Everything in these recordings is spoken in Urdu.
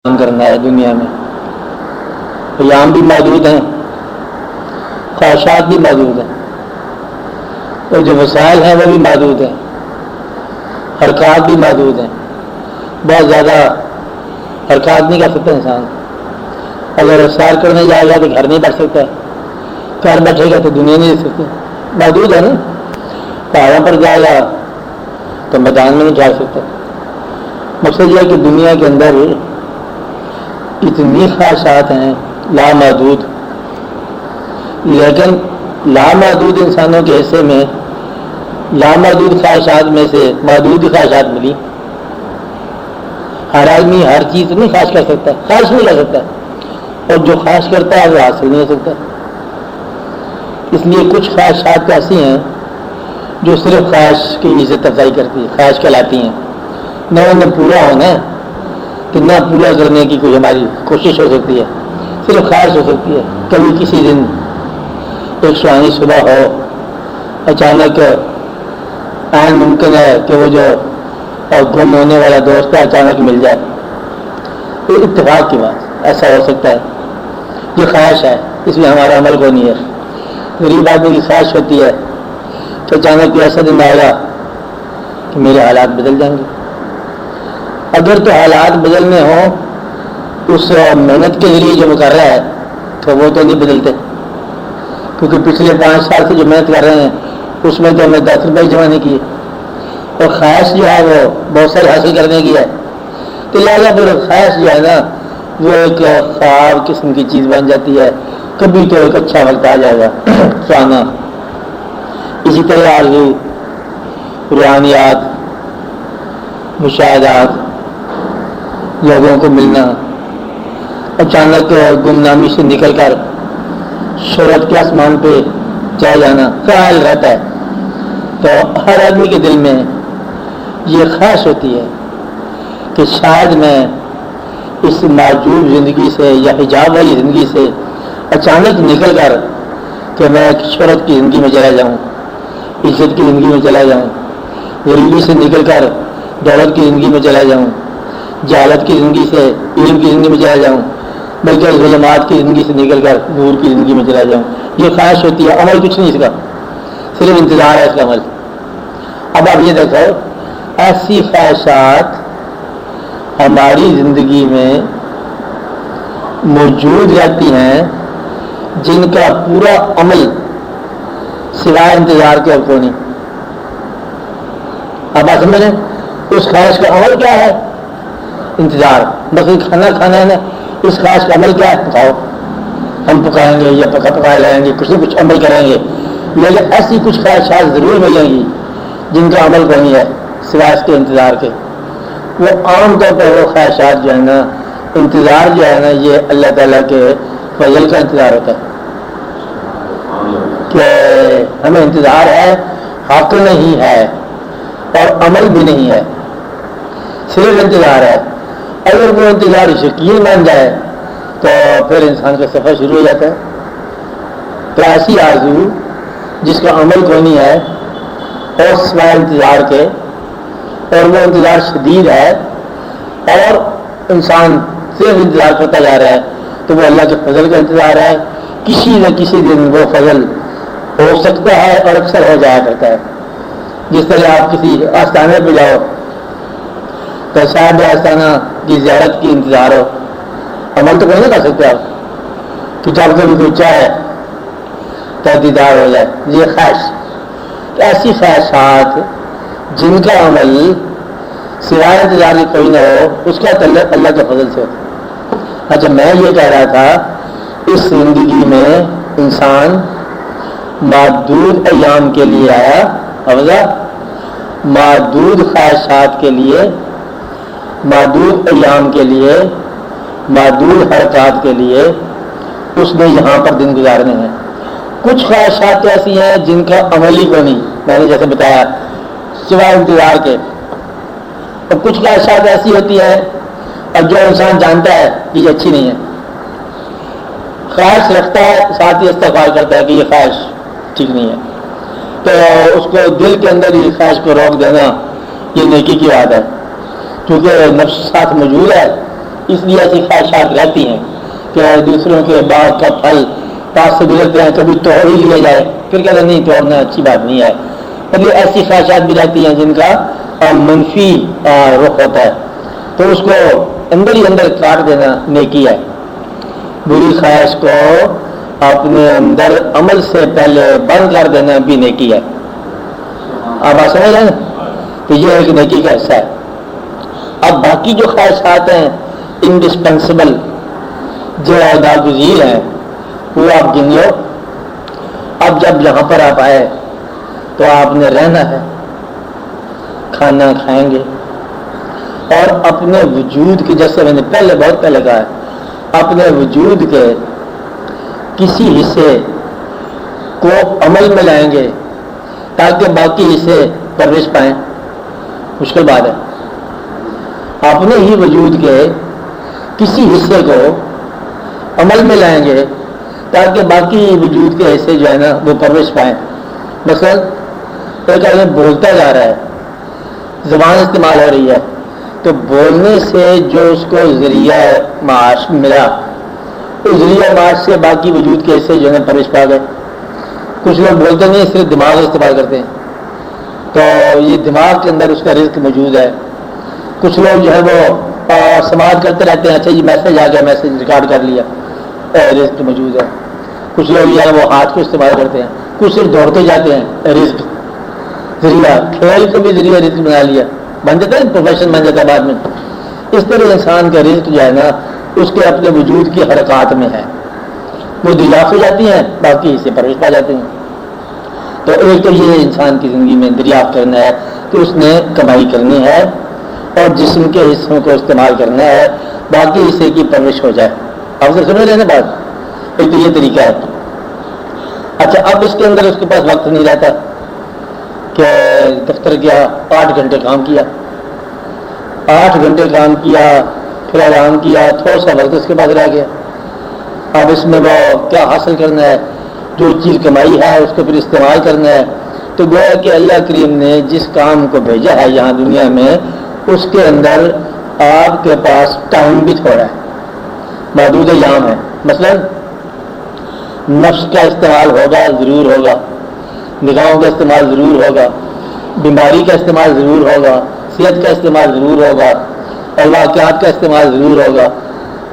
کام کرنا ہے دنیا میں. ایام بھی موجود ہیں, خواہشات بھی موجود ہیں, اور جو وسائل ہیں وہ بھی موجود ہیں, حرکات بھی موجود ہیں. بہت زیادہ حرکات نہیں کر سکتا انسان. اگر سیر کرنے جائے گا تو گھر نہیں بیٹھ سکتا, گھر بیٹھے گا تو دنیا نہیں دیکھ سکتی. موجود ہے نا. پہاڑوں پر جائے گا تو میدان میں نہیں جا سکتا. مقصد یہ ہے کہ دنیا کے اندر اتنی خواہشات ہیں لامحدود, لیکن لامحدود انسانوں کے حصے میں لامحدود خواہشات میں سے محدود خواہشات ملی. ہر آدمی ہر چیز نہیں خواہش کر سکتا, خواہش نہیں کر سکتا, اور جو خواہش کرتا ہے وہ حاصل نہیں ہو سکتا. اس لیے کچھ خواہشات ایسی ہیں جو صرف خواہش کی عزت افزائی کرتی ہے, خواہش کہلاتی ہیں. نہ انہیں پورا ہونا ہے کہ نہ پورا کرنے کی کوئی ہماری کوشش ہو سکتی ہے, صرف خواہش ہو سکتی ہے. کبھی کسی دن ایک سہانی صبح ہو, اچانک عین ممکن ہے کہ وہ جو گم ہونے والا دوست ہے اچانک مل جائے. یہ اتفاق کی بات, ایسا ہو سکتا ہے. یہ خواہش ہے, اس میں ہمارا عمل کو نہیں ہے. غریب آدمی کی خواہش ہوتی ہے کہ اچانک ایسا دن آئے گا کہ میرے حالات بدل جائیں گے. اگر تو حالات بدلنے ہوں اس محنت کے ذریعے جو وہ کر رہا ہے تو وہ تو نہیں بدلتے, کیونکہ پچھلے 5 سال سے جو محنت کر رہے ہیں اس میں تو ہمیں 10 روپئے جمع نہیں کیے, اور خواہش جو ہے وہ بہت سارے حاصل کرنے کی ہے. تو لہٰذا پھر خواہش جو ہے نا وہ ایک خواب قسم کی چیز بن جاتی ہے. کبھی تو ایک اچھا وقت آ جائے گا سونا. اسی طرح آرزو, روحانیات, مشاہدات, لوگوں کو ملنا, اچانک گمنامی سے نکل کر شہرت کے آسمان پہ چلا جانا خیال رہتا ہے. تو ہر آدمی کے دل میں یہ خواہش ہوتی ہے کہ شاید میں اس معجوب زندگی سے یا حجاب والی زندگی سے اچانک نکل کر کہ میں ایک شہرت کی زندگی میں چلا جاؤں, عزت کی زندگی میں چلا جاؤں, غریبی سے نکل کر دولت کی زندگی میں چلا جاؤں, جہالت کی زندگی سے علم کی زندگی میں چلا جاؤں, بلکہ ظلمات کی زندگی سے نکل کر نور کی زندگی میں چلا جاؤں. یہ خواہش ہوتی ہے. عمل کچھ نہیں اس کا, صرف انتظار ہے اس کا عمل. اب آپ یہ دیکھو, ایسی خواہشات ہماری زندگی میں موجود رہتی ہیں جن کا پورا عمل سوائے انتظار کے اور کو نہیں. اب آپ سمجھ لیں اس خواہش کا عمل کیا ہے؟ انتظار. بس کھانا کھانا ہے نا, اس خواہش کا عمل کیا ہے؟ پکاؤ, ہم پکائیں گے یا پکا لائیں گے, کچھ نہ کچھ عمل کریں گے. لیکن ایسی کچھ خواہشات ضرور ملیں گی جن کا عمل کو نہیں ہے سوائے اس کے انتظار کے. وہ عام طور پر وہ خواہشات جو ہے نا, انتظار جو ہے نا, یہ اللہ تعالیٰ کے فضل کا انتظار ہوتا ہے کہ ہمیں انتظار ہے, حق نہیں ہے اور عمل بھی نہیں ہے, صرف انتظار ہے. اگر وہ انتظار یقین بن جائے تو پھر انسان کا سفر شروع ہو جاتا ہے. تو ایسی آرزو جس کا عمل کوئی نہیں ہے اور سوائے انتظار کے, اور وہ انتظار شدید ہے اور انسان صرف انتظار کرتا جا رہا ہے, تو وہ اللہ کے فضل کا انتظار ہے. کسی نہ کسی دن وہ فضل ہو سکتا ہے اور اکثر ہو جایا کرتا ہے. جس طرح آپ کسی آستانے پہ جاؤ تو صاحب آستانہ کی زیارت کی انتظار ہو, عمل تو نہیں کر سکتے آپ, کہ جب کبھی کوئی چاہے تو دیدار ہو جائے. یہ خواہش, ایسی خواہشات جن کا عمل سوائے انتظار کی کوئی نہ ہو, اس کا تعلق اللہ کے فضل سے ہوتا. اچھا, میں یہ کہہ رہا تھا اس زندگی میں انسان محدود ایام کے لیے آیا, محدود خواہشات کے لیے, محدود ایام کے لیے, محدود حرکات کے لیے اس نے یہاں پر دن گزارنے ہیں. کچھ خواہشات ایسی ہیں جن کا عمل ہی کو نہیں, میں نے جیسے بتایا سوائے انتظار کے. اور کچھ خواہشات ایسی ہوتی ہیں اور جو انسان جانتا ہے کہ یہ اچھی نہیں ہے, خواہش رکھتا ہے, ساتھ ہی استغفار کرتا ہے کہ یہ خواہش ٹھیک نہیں ہے, تو اس کو دل کے اندر یہ خواہش کو روک دینا یہ نیکی کی بات ہے. کیونکہ نفس ساتھ موجود ہے, اس لیے ایسی خواہشات رہتی ہیں کہ دوسروں کے باغ کا پھل پاس سے گزرتے ہیں کبھی توڑ ہی لیا جائے، پھر کہتے ہیں نہیں توڑنا اچھی بات نہیں ہے. مطلب ایسی خواہشات بھی رہتی ہیں جن کا منفی رخ ہوتا ہے، تو اس کو اندر ہی اندر کاٹ دینا نیکی ہے. بری خواہش کو اپنے اندر عمل سے پہلے بند کر دینا بھی نیکی ہے. آپ بات سمجھ رہے ہیں؟ تو یہ ایک نیکی کا حصہ ہے. اب باقی جو خواہشات ہیں انڈسپینسبل جو ناگزیر ہیں وہ آپ گن لو. اب جب یہاں پر آپ آئے تو آپ نے رہنا ہے، کھانا کھائیں گے اور اپنے وجود کے، جیسے میں نے پہلے بہت پہلے کہا ہے، اپنے وجود کے کسی حصے کو عمل میں لائیں گے تاکہ باقی حصے پرورش پائیں. مشکل بات ہے. اپنے ہی وجود کے کسی حصے کو عمل میں لائیں گے تاکہ باقی وجود کے حصے جو ہے نا وہ پرورش پائیں. مثلا ایک آدمی بولتا جا رہا ہے، زبان استعمال ہو رہی ہے، تو بولنے سے جو اس کو ذریعہ معاش ملا، اس ذریعہ معاش سے باقی وجود کے حصے جو ہے پرورش پا گئے. کچھ لوگ بولتے نہیں، صرف دماغ استعمال کرتے ہیں، تو یہ دماغ کے اندر اس کا رزق موجود ہے. کچھ لوگ جو ہے وہ سماعت کرتے رہتے ہیں، اچھا یہ میسج آ گیا، میسج ریکارڈ کر لیا، رزق موجود ہے. کچھ لوگ جو ہے وہ ہاتھ کو استعمال کرتے ہیں، کچھ صرف دوڑتے جاتے ہیں، رزق ذریعہ، کھیل کو بھی ذریعہ رزق بنا لیا، بن جاتا ہے پروفیشن بن جاتا ہے بعد میں. اس طرح انسان کا رزق جو ہے نا اس کے اپنے وجود کی حرکات میں ہے، وہ دریافت ہو جاتی ہیں، باقی اسے پرورش پا جاتے ہیں. تو ایک تو یہ انسان کی زندگی میں دریافت کرنا ہے کہ اس نے کمائی کرنی ہے اور جسم کے حصوں کو استعمال کرنا ہے، باقی حصے کی پرورش ہو جائے. آپ سے سمجھ رہے ہیں بات؟ ایک تو یہ طریقہ ہے. اچھا اب اس کے اندر اس کے پاس وقت نہیں رہتا کہ دفتر گیا 8 گھنٹے کام کیا، 8 گھنٹے کام کیا، پھر آرام کیا، تھوڑا سا وقت اس کے پاس رہ گیا. اب اس میں وہ کیا حاصل کرنا ہے، جو چیز کمائی ہے اس کو پھر استعمال کرنا ہے. تو گویا کہ اللہ کریم نے جس کام کو بھیجا ہے یہاں دنیا میں، اس کے اندر آپ کے پاس ٹائم بھی تھوڑا ہے، محدود ایام ہے. مثلا نفس کا استعمال ہوگا، ضرور ہوگا، نگاہوں کا استعمال ضرور ہوگا، بیماری کا استعمال ضرور ہوگا، صحت کا استعمال ضرور ہوگا، اور واقعات کا استعمال ضرور ہوگا.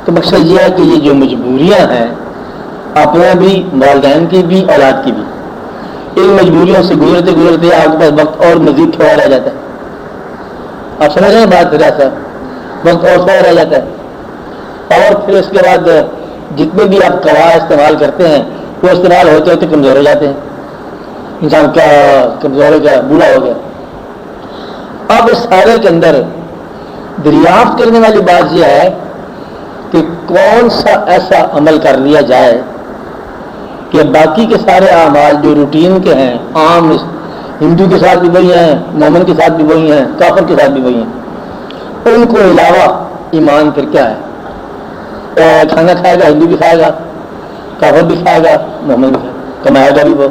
تو مقصد یہ ہے کہ یہ جو مجبوریاں ہیں اپنے بھی، والدین کی بھی، اولاد کی بھی، ان مجبوریوں سے گزرتے گزرتے آپ کے پاس وقت اور مزید تھوڑا رہ جاتا ہے. آپ سمجھ رہے ہیں بات؟ پھر ایسا وقت اور تھوڑا رہ جاتا ہے. اور پھر اس کے بعد جتنے بھی آپ قواعد استعمال کرتے ہیں وہ استعمال ہوتے ہوتے کمزور ہو جاتے ہیں. انسان کیا کمزور ہو گیا، بوڑھا ہو گیا. اب اس سارے کے اندر دریافت کرنے والی بات یہ ہے کہ کون سا ایسا عمل کر لیا جائے کہ باقی کے سارے اعمال جو روٹین کے ہیں، عام ہندو کے ساتھ بھی وہی ہیں، مومن کے ساتھ بھی وہی ہیں، کافر کے ساتھ بھی وہی ہیں، ان کو علاوہ ایمان پھر کیا ہے؟ کھانا کھائے گا، ہندو بھی کھائے گا، کافر بھی کھائے گا، مومن بھی کمائے گا بھی، وہ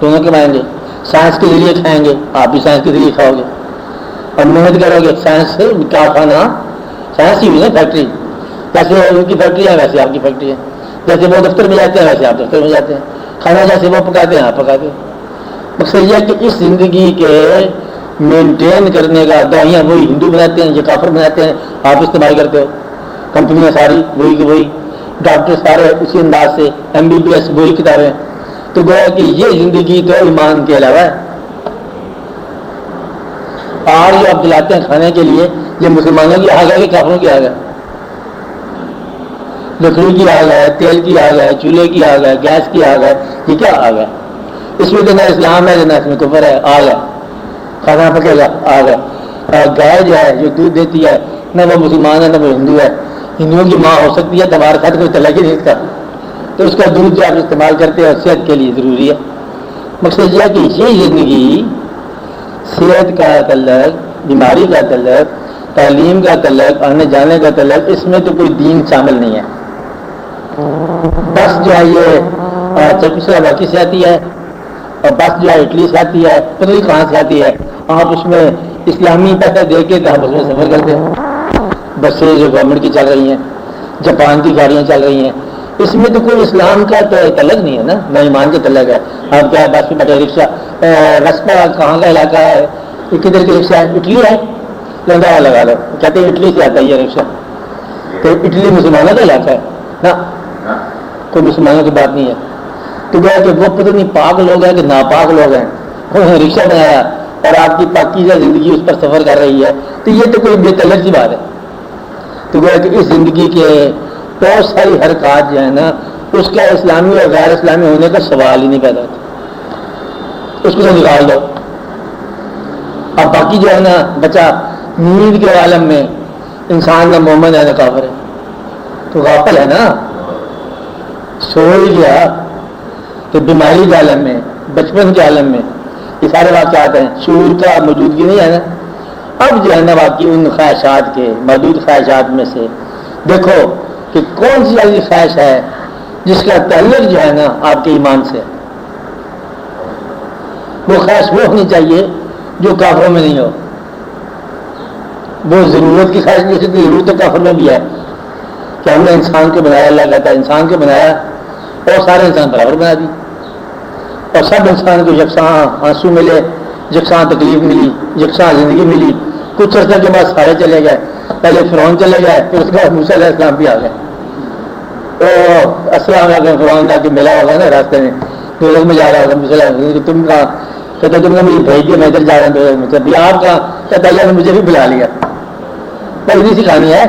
دونوں کمائیں گے. سائنس کے ذریعے کھائیں گے، آپ بھی سائنس کے ذریعے کھاؤ گے اور محنت کرو گے. سائنس سے کیا کھانا؟ سائنس ہی ہوئی نا فیکٹری. جیسے ان کی فیکٹری ہے ویسے آپ کی فیکٹری ہے، جیسے وہ دفتر میں جاتے ہیں ویسے آپ دفتر میں جاتے ہیں. کھانا جیسے وہ پکاتے ہیں آپ پکاتے ہیں. مقصد یہ ہے کہ اس زندگی کے مینٹین کرنے کا دوائیاں وہی ہندو بناتے ہیں، یہ کافر بناتے ہیں، آپ استعمال کرتے ہو. کمپنیاں ساری وہی کہ وہی، ڈاکٹر سارے اسی انداز سے، MBBS وہی کتابیں. تو گویا کہ یہ زندگی تو ایمان کے علاوہ ہے. آگ جو آپ جلاتے ہیں کھانے کے لیے، یہ مسلمانوں کی آگ ہے کہ کافروں کی آگ ہے؟ لکڑی کی آگ ہے، تیل کی آگ ہے، چولہے کی آگ ہے، گیس کی آگ ہے. یہ کیا آگ ہے؟ اس میں تو نہ اسلام ہے نہ اس میں کفر ہے، آگ ہے. کھانا پکے گا، آگ ہے. گائے جو ہے جو دودھ دیتی ہے، نہ وہ مسلمان ہے نہ وہ ہندو ہے. ہندوؤں کی ماں ہو سکتی ہے، تمہارے ساتھ کوئی تعلق ہی نہیں اس کا. تو اس کا دودھ جو آپ استعمال کرتے ہیں صحت کے لیے ضروری ہے. مقصد یہ ہے کہ یہ زندگی، صحت کا تعلق، بیماری کا تعلق، تعلیم کا تعلق، آنے جانے کا تعلق، اس میں تو کوئی دین شامل نہیں ہے. بس جو ہے یہ چکسرا باقی سے آتی ہے، اور بس جو ہے اٹلی سے آتی ہے، پتہ نہیں کہاں سے آتی ہے. آپ اس میں اسلامی پیسہ دے کے آپ اس میں سفر کرتے ہیں. بسیں جو گورنمنٹ کی چل رہی ہیں، جاپان کی گاڑیاں چل رہی ہیں، اس میں تو کوئی اسلام کا تو تعلق نہیں ہے نا، نہ ایمان کا تعلق ہے. آپ کیا بس میں بیٹھے رکشا، رسپا کہاں کا علاقہ ہے، یہ کدھر کی رکشا ہے؟ اٹلی ہے، لنگا لگا لو، کہتے ہیں اٹلی سے آتا ہے یہ رکشا. تو اٹلی مسلمانوں کا علاقہ ہے نا، کوئی مسلمانوں کی بات نہیں ہے. تو گیا کہ وہ پتہ نہیں پاک لوگ ہیں کہ ناپاک لوگ ہیں، انہوں نے رکشا بنایا اور آپ کی پاکیزہ زندگی اس پر سفر کر رہی ہے، تو یہ تو کوئی بے تعلق سی بات ہے. تو گیا کہ اس زندگی کے بہت ساری حرکات جو ہے نا، اس کا اسلامی اور غیر اسلامی ہونے کا سوال ہی نہیں پیدا ہوتا، اس کو تو نکال دو. اب باقی جو ہے نا بچہ نیند کے عالم میں انسان کا مومن ہے نا کافر ہے، تو غافل ہے نا، سو ہی گیا. تو بیماری کے عالم میں، بچپن کے عالم میں یہ سارے واقعات ہیں، شعور کا موجودگی نہیں ہے نا. اب جو ہے نا باقی ان خواہشات کے محدود خواہشات میں سے دیکھو کہ کون سی ایسی خواہش ہے جس کا تعلق جو ہے نا آپ کے ایمان سے. وہ خواہش وہ ہونی چاہیے جو کافروں میں نہیں ہو. وہ ضرورت کی خواہش نہیں ہوتی، ضرورت تو کافر میں بھی ہے کہ ہم نے انسان کو بنایا، اللہ کہتا ہے انسان کو بنایا اور سارے انسان برابر بنا دی، اور سب انسان کو یکساں آنسو ملے، یکساں تکلیف ملی، یکساں زندگی ملی. کچھ عرصے کے بعد سارے چلے گئے، پہلے فرعون چلے گئے، پھر اس کے بعد موسیٰ علیہ السلام بھی آ گئے. تو السلام علیکم فرعون جا کے ملا ہوگا نا راستے میں، دوزخ میں جا رہا ہوگا، موسیٰ علیہ السلام کہ تم کہاں؟ کہتے تم نے مجھے بھیج دیا، میں ادھر جا رہا ہوں دوزخ میں. کہتے آپ کہاں؟ کہتے اللہ نے مجھے بھی بلا لیا. پہلی سی کہانی ہے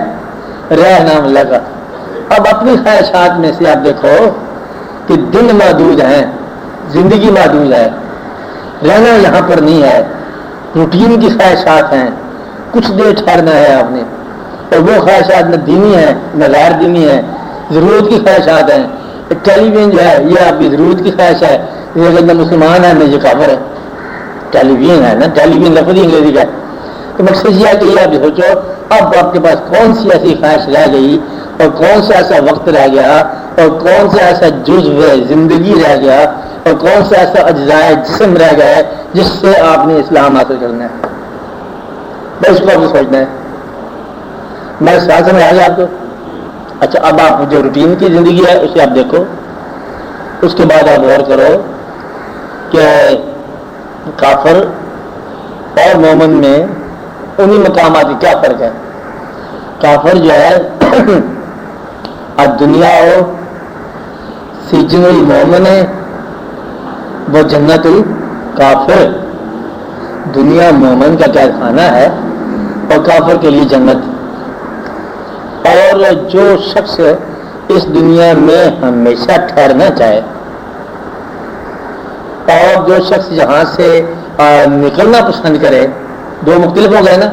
رہ نام اللہ کا. اب اپنی خواہشات میں سے آپ دیکھو کہ دن محدود ہیں، زندگی محدود ہے، رہنا یہاں پر نہیں ہے، روٹین کی خواہشات ہیں، کچھ دیر ٹھہرنا ہے آپ نے، اور وہ خواہشات نہ دینی ہے نہ غیر دینی ہے، ضرورت کی خواہشات ہیں. ٹیلی ویژن جو ہے یہ آپ کی ضرورت کی خواہش ہے، یہ اگر نہ مسلمان ہے نہ یہ کافر ہے. ٹیلی ویژن ہے نا، ٹیلی ویژن لفظ انگریزی کا ہے. تو مقصد یہ ہے کہ یہ آپ سوچو اب آپ کے پاس کون سی ایسی خواہش رہ گئی، اور کون سا ایسا وقت رہ گیا، اور کون سا ایسا جزو زندگی رہ گیا، اور کون سا ایسا اجزاء جسم رہ گیا ہے جس سے آپ نے اسلام حاصل کرنا ہے. بس اس کو آپ کو سوچنا ہے. میں سوال سمجھ آ گیا آپ کو؟ اچھا اب آپ جو روٹین کی زندگی ہے اسے آپ دیکھو، اس کے بعد آپ غور کرو کہ کافر اور مومن میں انہی مقامات کی کیا فرق ہے. کافر جو ہے الدنیا ہو سجن المومن ہے، وہ جنت الکافر. دنیا مومن کا کیا خانہ ہے اور کافر کے لیے جنت. اور جو شخص اس دنیا میں ہمیشہ ٹھہرنا چاہے، اور جو شخص یہاں سے نکلنا پسند کرے، دو مختلف ہو گئے نا،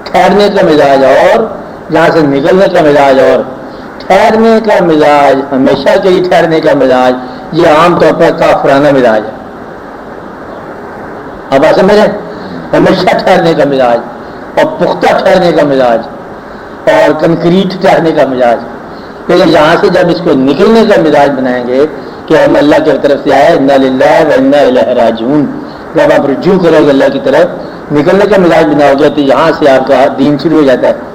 ٹھہرنے کا مزاج اور یہاں سے نکلنے کا مزاج. اور ٹھہرنے کا مزاج، ہمیشہ کے لیے ٹھہرنے کا مزاج، یہ عام طور پر کافرانہ مزاج ہے. اب آپ سمجھیں، ہمیشہ ٹھہرنے کا مزاج اور پختہ ٹھہرنے کا مزاج اور کنکریٹ ٹھہرنے کا مزاج. لیکن یہاں سے جب اس کو نکلنے کا مزاج بنائیں گے کہ ہم اللہ کی طرف سے آئے، انا للہ و انا الیہ راجعون، جب آپ رجوع کرو گے اللہ کی طرف، نکلنے کا مزاج بناؤ گے، تو یہاں سے آپ کا دین شروع ہو جاتا ہے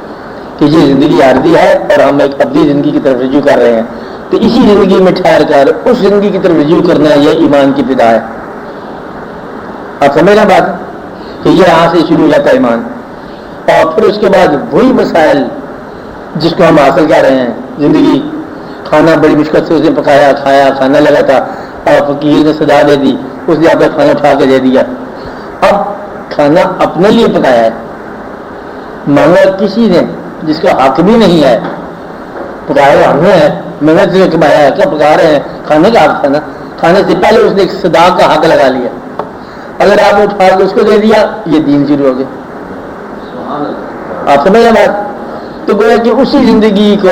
کہ یہ زندگی عارضی ہے اور ہم ایک ابدی زندگی کی طرف رجوع کر رہے ہیں. تو اسی زندگی میں ٹھہر کر اس زندگی کی طرف رجوع کرنا یہ ایمان کی ابتدا ہے. آپ سمجھ رہے بات کہ یہ یہاں سے شروع ہو جاتا ہے ایمان. اور پھر اس کے بعد وہی مسائل جس کو ہم حاصل کر رہے ہیں، زندگی، کھانا بڑی مشکل سے اس نے پکایا، کھایا، کھانا لگا تھا اور فقیر نے صدا دے دی، اس نے آپ کا کھانا اٹھا کے دے دیا. اب کھانا اپنے لیے پکایا ہے، مانگا کسی نے جس کا حق بھی نہیں ہے، پکایا ہم نے ہے، محنت سے کمایا ہے، کیا پکا رہے ہیں، کھانے کا حق تھا نا. کھانے سے پہلے اس نے ایک صدا کا حق لگا لیا. اگر آپ نے اٹھا کے اس کو دے دیا، یہ دین شروع ہو گیا. آپ سمجھ رہے بات؟ تو گویا کہ اسی زندگی کو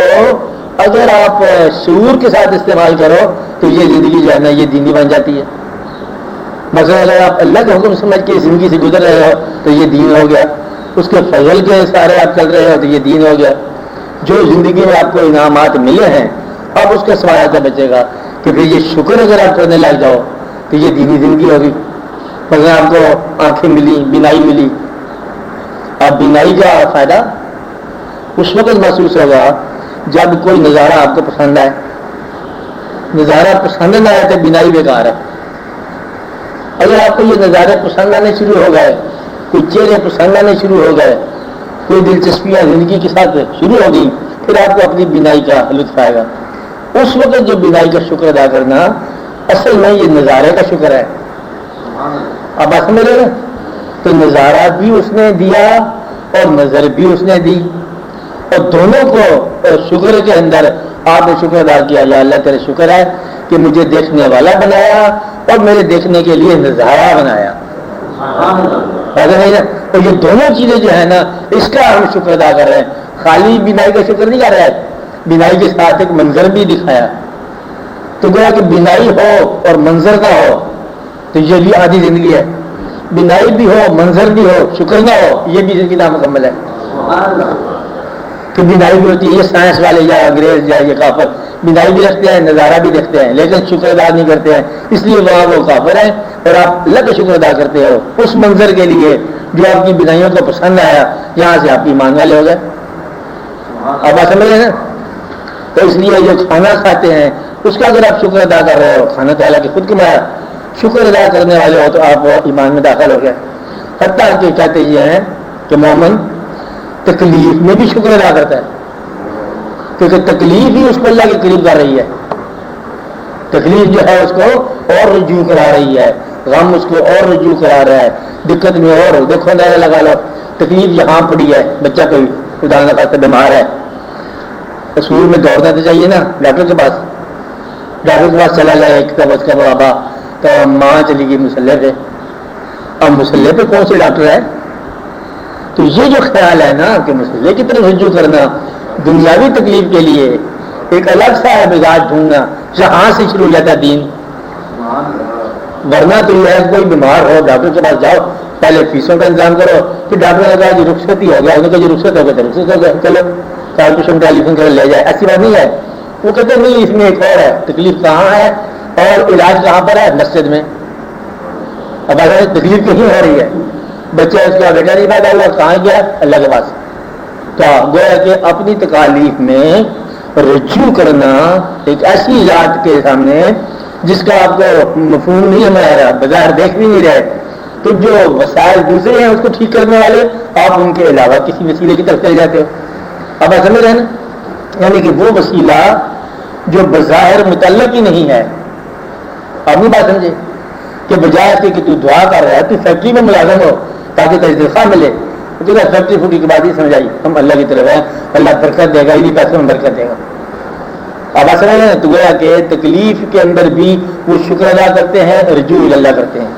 اگر آپ شعور کے ساتھ استعمال کرو تو یہ زندگی جو ہے نا یہ دینی بن جاتی ہے. مثلا اگر آپ اللہ کا حکم سمجھ کے زندگی سے گزر رہے ہو تو یہ دین ہو گیا. اس کے فضل کے سارے آپ چل رہے ہو تو یہ دین ہو گیا. جو زندگی میں آپ کو انعامات ملے ہیں اب اس کا سوال ایسا بچے گا کہ پھر یہ شکر اگر آپ کرنے لگ جاؤ تو یہ دینی زندگی ہوگی. مثلا آپ کو آنکھیں ملی، بینائی ملی، آپ بینائی کا فائدہ اس وقت محسوس ہوگا جب کوئی نظارہ آپ کو پسند آئے. نظارہ پسند نہ آئے تو بینائی بیکار ہے. اگر آپ کو یہ نظارے پسند آنے شروع ہو گئے, کوئی چہرے پسند آنے شروع ہو گئے, کوئی دلچسپیاں زندگی کے ساتھ شروع ہو گئی, پھر آپ کو اپنی بینائی کا لطف آئے گا. اس وقت جو بینائی کا شکر ادا کرنا اصل میں یہ نظارے کا شکر ہے. اب بات سمجھ رہے نا؟ تو نظارہ بھی اس نے دیا اور نظر بھی اس نے دی, اور دونوں کو شکر کے اندر آپ نے شکر ادا کیا. یا اللہ تیرے شکر ہے کہ مجھے دیکھنے والا بنایا اور میرے دیکھنے کے لیے نظارہ بنایا. اور یہ دونوں چیزیں جو ہیں نا, اس کا ہم شکر ادا کر رہے ہیں. خالی بینائی کا شکر نہیں کر رہے ہیں, بینائی کے ساتھ ایک منظر بھی دکھایا. تو گویا کہ بینائی ہو اور منظر نہ ہو تو یہ بھی آدھی زندگی ہے. بینائی بھی ہو, منظر بھی ہو, شکر نہ ہو, یہ بھی زندگی نامکمل ہے. کہ بینائی بھی ہوتی ہے, یہ سائنس والے یا انگریز یا یہ کافر بینائی بھی رکھتے ہیں, نظارہ بھی دیکھتے ہیں, لیکن شکر ادا نہیں کرتے ہیں. اس لیے وہاں وہ کافر ہیں اور آپ اللہ کا شکر ادا کرتے ہو اس منظر کے لیے جو آپ کی بینائیوں کو پسند آیا. یہاں سے آپ ایمان والے ہو گئے. اب آپ سمجھ رہے ہیں. تو اس لیے جو کھانا کھاتے ہیں اس کا اگر آپ شکر ادا کر رہے ہو, کھانا تو حالانکہ خود کمایا, شکر ادا کرنے والے ہو تو آپ ایمان میں داخل ہو گئے. حتیٰ کہ کہتے یہ ہیں کہ مومن تکلیف میں بھی شکر ادا کرتا ہے, کیونکہ تکلیف ہی اس کو اللہ کے قریب کر رہی ہے. تکلیف جو ہے اس کو اور رجوع کرا رہی ہے, غم اس کو اور رجوع کرا رہا ہے, دقت میں اور. دیکھو اندازہ لگا لو, تکلیف یہاں پڑی ہے, بچہ کوئی خدا نہ خاصہ بیمار ہے, اسکول میں دوڑنا تو چاہیے نا ڈاکٹر کے پاس. ڈاکٹر کے پاس چلا جائے ایک اس کا بابا, تو ماں چلی گئی مسلح پہ. اب مسلح پہ کون سے ڈاکٹر ہے؟ تو یہ جو خیال ہے نا کہ مسئلے کی طرف رجوع کرنا دنیاوی تکلیف کے لیے ایک الگ سا ہے مزاج ڈھونڈنا, جہاں سے شروع ہو جاتا ہے دین. ورنہ تو یہ ہے کوئی بیمار ہو ڈاکٹر کے پاس جاؤ, پہلے فیسوں کا انتظام کرو, پھر ڈاکٹر نے کہا جی رخصت ہی ہو گیا, انہوں نے کہا جی رخصت ہو گیا تو رخصت ہو گیا, چلو کارپوریشن ٹیلیفون کر لے جائے. ایسی بات نہیں ہے. وہ کہتے نہیں اس میں ایک اور ہے, تکلیف کہاں ہے اور علاج کہاں پر ہے؟ مسجد میں. اب اگر تکلیف کہیں ہو رہی ہے, بچہ اس کا بیٹا نہیں پیدا ہوا, کہاں گیا؟ اللہ کے پاس. تو گویا کہ اپنی تکالیف میں رجوع کرنا ایک ایسی ذات کے سامنے جس کا آپ کو مفہوم نہیں ہمیں آ رہا, بظاہر دیکھ بھی نہیں رہے, تو جو وسائل دوسرے ہیں اس کو ٹھیک کرنے والے, آپ ان کے علاوہ کسی وسیلے کی طرف چل جاتے ہو. اب آپ سمجھ رہے ہیں نا, یعنی کہ وہ وسیلہ جو بظاہر متعلق ہی نہیں ہے. آپ نہیں بات سمجھے کہ بجائے کہ تو دعا کر رہا ہے تو فیکٹری میں ملازم ہو تاکہ تجھے تنخواہ ملے, تو فیکٹری فوٹی کی بات ہی سمجھائی, ہم اللہ کی طرف ہیں, اللہ برکت دے گا, انہیں پیسوں میں برکت دے گا. اب اصل ہے تو گویا کہ تکلیف کے اندر بھی وہ شکر ادا کرتے ہیں, رجوع اللہ کرتے ہیں.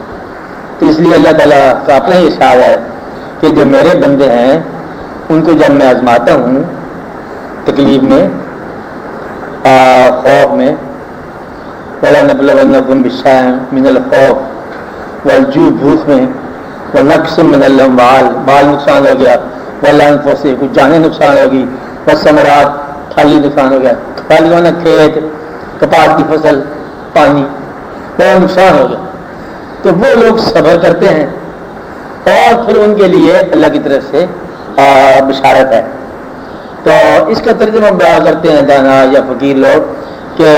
تو اس لیے اللہ تعالیٰ کا اپنا ہی ارشاد ہے کہ جو میرے بندے ہیں ان کو جب میں آزماتا ہوں تکلیف میں, خوف میں, وَلَنَبْلَوَنَّكُمْ بِالشَّيْءٍ مِنَ الْخَوْفِ وَالْجُوعِ, بھوک میں, وَنَقْصٍ مِنَ الْأَمْوَالِ, مال نقصان ہو گیا, وَالْأَنفُسِ, کچھ جانیں نقصان ہوگی, وَالثَّمَرَاتِ, پھلی نقصان ہو گیا, پھلی ہونا کھیت, کپاس کی فصل, پانی, وہ نقصان ہو گیا. تو وہ لوگ صبر کرتے ہیں اور پھر ان کے لیے اللہ کی طرف سے بشارت ہے. تو اس کا ترجمہ بیان کرتے ہیں دانا یا فقیر لوگ کہ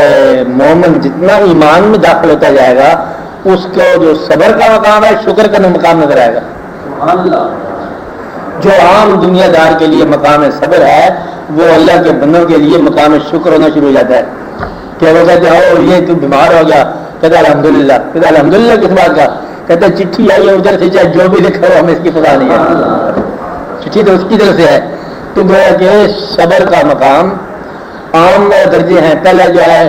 مومن جتنا ایمان میں داخل ہوتا جائے گا اس کو جو صبر کا مقام ہے شکر کا مقام نظر آئے گا. جو عام دنیا دار کے لیے مقام صبر ہے وہ اللہ کے بندوں کے لیے مقام شکر ہونا شروع ہو جاتا ہے. کہ وہ کہتے ہیں یہ تو بیمار ہو گیا, کہتے الحمدللہ. کہتے الحمدللہ کس بات کا؟ کہتے چٹھی آئی ہے ادھر سے, چاہے جو بھی لکھا ہو ہمیں اس کی پتہ نہیں ہے, چٹھی تو اس کی طرف سے ہے. تو گویا کہ صبر کا مقام عام درجے ہیں. پہلا جو ہے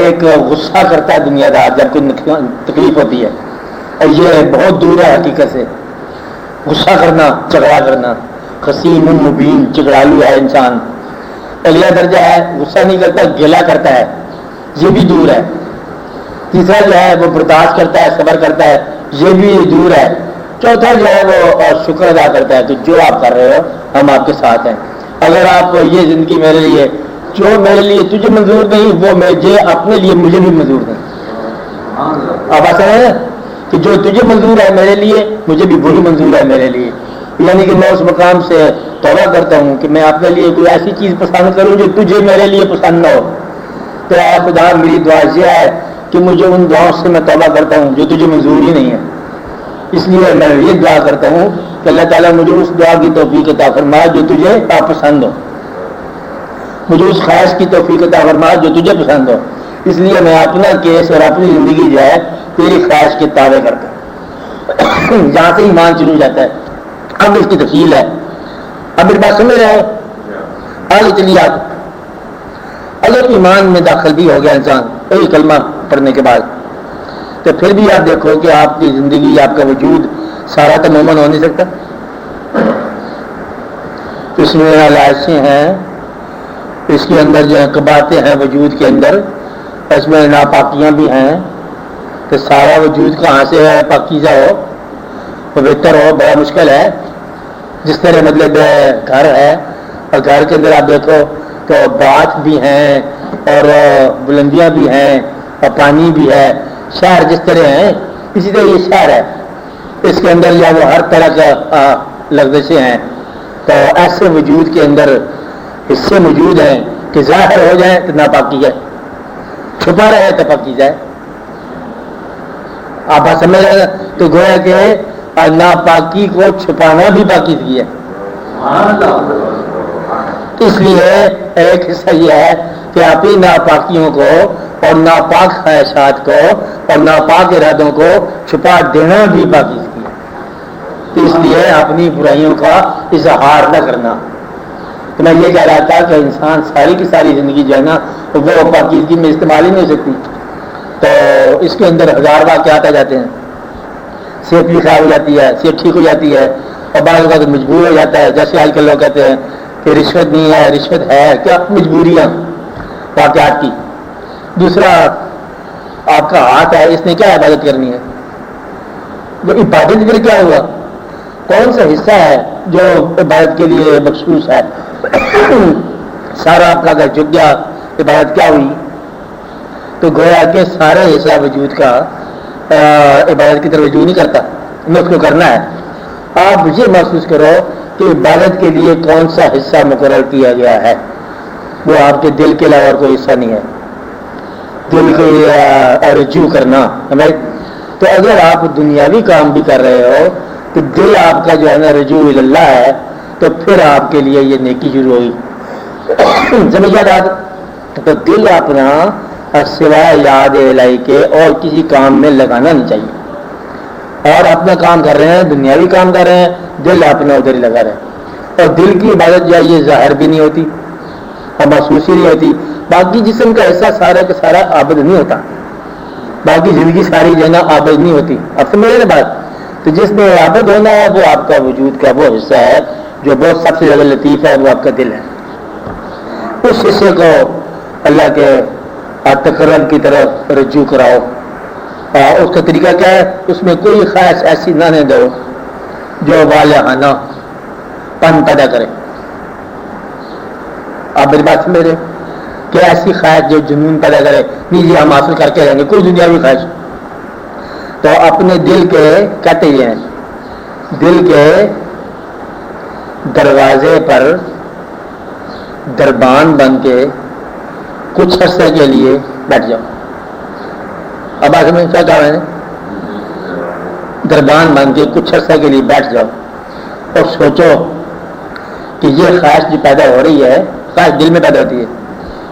ایک غصہ کرتا ہے دنیا دار جب کوئی تکلیف ہوتی ہے, اور یہ بہت دور ہے حقیقت سے. غصہ کرنا, جھگڑا کرنا, خصیم مبین, جھگڑالو ہے انسان. اگلا درجہ ہے غصہ نہیں کرتا, گلا کرتا ہے, یہ بھی دور ہے. تیسرا جو ہے وہ برداشت کرتا ہے, صبر کرتا ہے, یہ بھی دور ہے. چوتھا جو ہے وہ شکر ادا کرتا ہے کہ جو آپ کر رہے ہو ہم آپ کے ساتھ ہیں. اگر آپ یہ زندگی میرے لیے, جو میرے لیے تجھے منظور نہیں وہ مجھے اپنے لیے مجھے بھی منظور نہیں. اب ایسا ہے کہ جو تجھے منظور ہے میرے لیے مجھے بھی وہی منظور ہے میرے لیے. یعنی کہ میں اس مقام سے توبہ کرتا ہوں کہ میں اپنے لیے کوئی ایسی چیز پسند کروں جو تجھے میرے لیے پسند نہ ہو. تو اے خدا میری دعا یہ ہے کہ مجھے ان دعاؤں سے میں توبہ کرتا ہوں جو تجھے منظور ہی نہیں ہے. اس لیے میں یہ دعا کرتا ہوں کہ اللہ تعالیٰ مجھے اس دعا کی توفیق عطا فرما جو تجھے پسند ہو, مجھے اس خواہش کی توفیق عطا فرما جو تجھے پسند ہو. اس لیے میں اپنا کیس اور اپنی زندگی جو ہے تیری خواہش کے تابع کرتا ہوں. جہاں سے ایمان شروع ہو جاتا ہے. اب اس کی تفصیل ہے. اب میری بات سمجھ رہے ہو؟ آگے چلیے. آپ اگر ایمان میں داخل بھی ہو گیا انسان کوئی کلمہ پڑھنے کے بعد, تو پھر بھی آپ دیکھو کہ آپ کی زندگی, آپ کا وجود سارا تو مومن ہو نہیں سکتا. اس میں لائشیں ہیں, اس کے اندر جو قباطیں ہیں وجود کے اندر, اس میں ناپاکیاں بھی ہیں. تو سارا وجود کہاں سے ہے پاکیزہ ہو, پوتر ہو؟ بڑا مشکل ہے. جس طرح مطلب گھر ہے, اور گھر کے اندر آپ دیکھو تو بات بھی ہیں اور بلندیاں بھی ہیں اور پانی بھی ہے. شہر جس طرح ہیں اسی طرح یہ شہر ہے. اس کے اندر یا وہ ہر طرح کا لغزشیں ہیں. تو ایسے وجود کے اندر حصے موجود ہیں کہ ظاہر ہو جائے تو ناپاکی ہے, چھپا رہے تو پاکیزہ ہے. آپ بات سمجھ رہے ہیں؟ تو گویا کہ ناپاکی کو چھپانا بھی پاکیزگی ہے. اس لیے ایک حصہ یہ ہے کہ آپ ہی ناپاکیوں کو اور ناپاک خواہشات کو اور ناپاک ارادوں کو چھپا دینا بھی پاکیزگی ہے. تو اس لیے اپنی برائیوں کا اظہار نہ کرنا. تو میں یہ کہہ رہا تھا کہ انسان ساری کی ساری زندگی جو ہے نا وہ پاکیزگی میں استعمال ہی نہیں ہو سکتی. تو اس کے اندر ہزار واقعات آ جاتے ہیں. صحت بھی خراب ہو جاتی ہے, صحت ٹھیک ہو جاتی ہے, اور بعض اوقات مجبور ہو جاتا ہے. جیسے آج کل لوگ کہتے ہیں کہ رشوت نہیں ہے, رشوت ہے, کیا مجبوریاں واقعات کی. دوسرا آپ کا ہاتھ ہے, اس نے کیا عبادت کرنی ہے؟ وہ عبادت پھر کیا ہوا؟ کون سا حصہ ہے جو عبادت کے لیے مخصوص ہے؟ سارا آپ کا اگر جھک گیا عبادت کیا ہوئی؟ تو گویا کہ سارا حصہ وجود کا عبادت کی طرف رجوع نہیں کرتا. میں اس کو کرنا ہے. آپ یہ محسوس کرو کہ عبادت کے لیے کون سا حصہ مقرر کیا گیا ہے. وہ آپ کے دل کے علاوہ اور کوئی حصہ نہیں ہے. دل کے رجوع کرنا. تو اگر آپ دنیاوی کام بھی کر رہے ہو تو دل آپ کا جو ہے نا رجوع اللہ ہے, تو پھر آپ کے لیے یہ نیکی شروع ہوئی. سمجھ بات؟ تو دل اپنا سوائے یاد الہی کے اور کسی کام میں لگانا نہیں چاہیے. اور اپنا کام کر رہے ہیں, دنیاوی کام کر رہے ہیں, دل اپنا ادھر ہی لگا رہے ہیں. اور دل کی عبادت جو ہے یہ ظاہر بھی نہیں ہوتی اور محسوس ہی نہیں ہوتی. باقی جسم کا حصہ سارا کا سارا عابد نہیں ہوتا. باقی زندگی ساری جو ہے نا عابد نہیں ہوتی. اب سمجھ رہے بات؟ تو جس میں عابد ہونا ہے وہ آپ کا وجود کا وہ حصہ ہے جو بہت سب سے زیادہ لطیف ہے, وہ آپ کا دل ہے. اس حصے کو اللہ کے تقرب کی طرف رجوع کراؤ. اس کا طریقہ کیا ہے؟ اس میں کوئی خواہش ایسی نہ دو جو والہانہ پن پیدا کرے. آپ میری بات سمجھ رہے کہ ایسی خواہش جو جنون پیدا کرے, نہیں جی ہم حاصل کر کے رہیں گے, کوئی دنیاوی خواہش. تو اپنے دل کے کہتے یہ ہیں, دل کے دروازے پر دربان بن کے کچھ عرصے کے لیے بیٹھ جاؤ. اب آخر میں کیا کہا میں نے؟ دربان بن کے کچھ عرصے کے لیے بیٹھ جاؤ اور سوچو کہ یہ خواہش جو پیدا ہو رہی ہے, خواہش دل میں پیدا ہوتی ہے,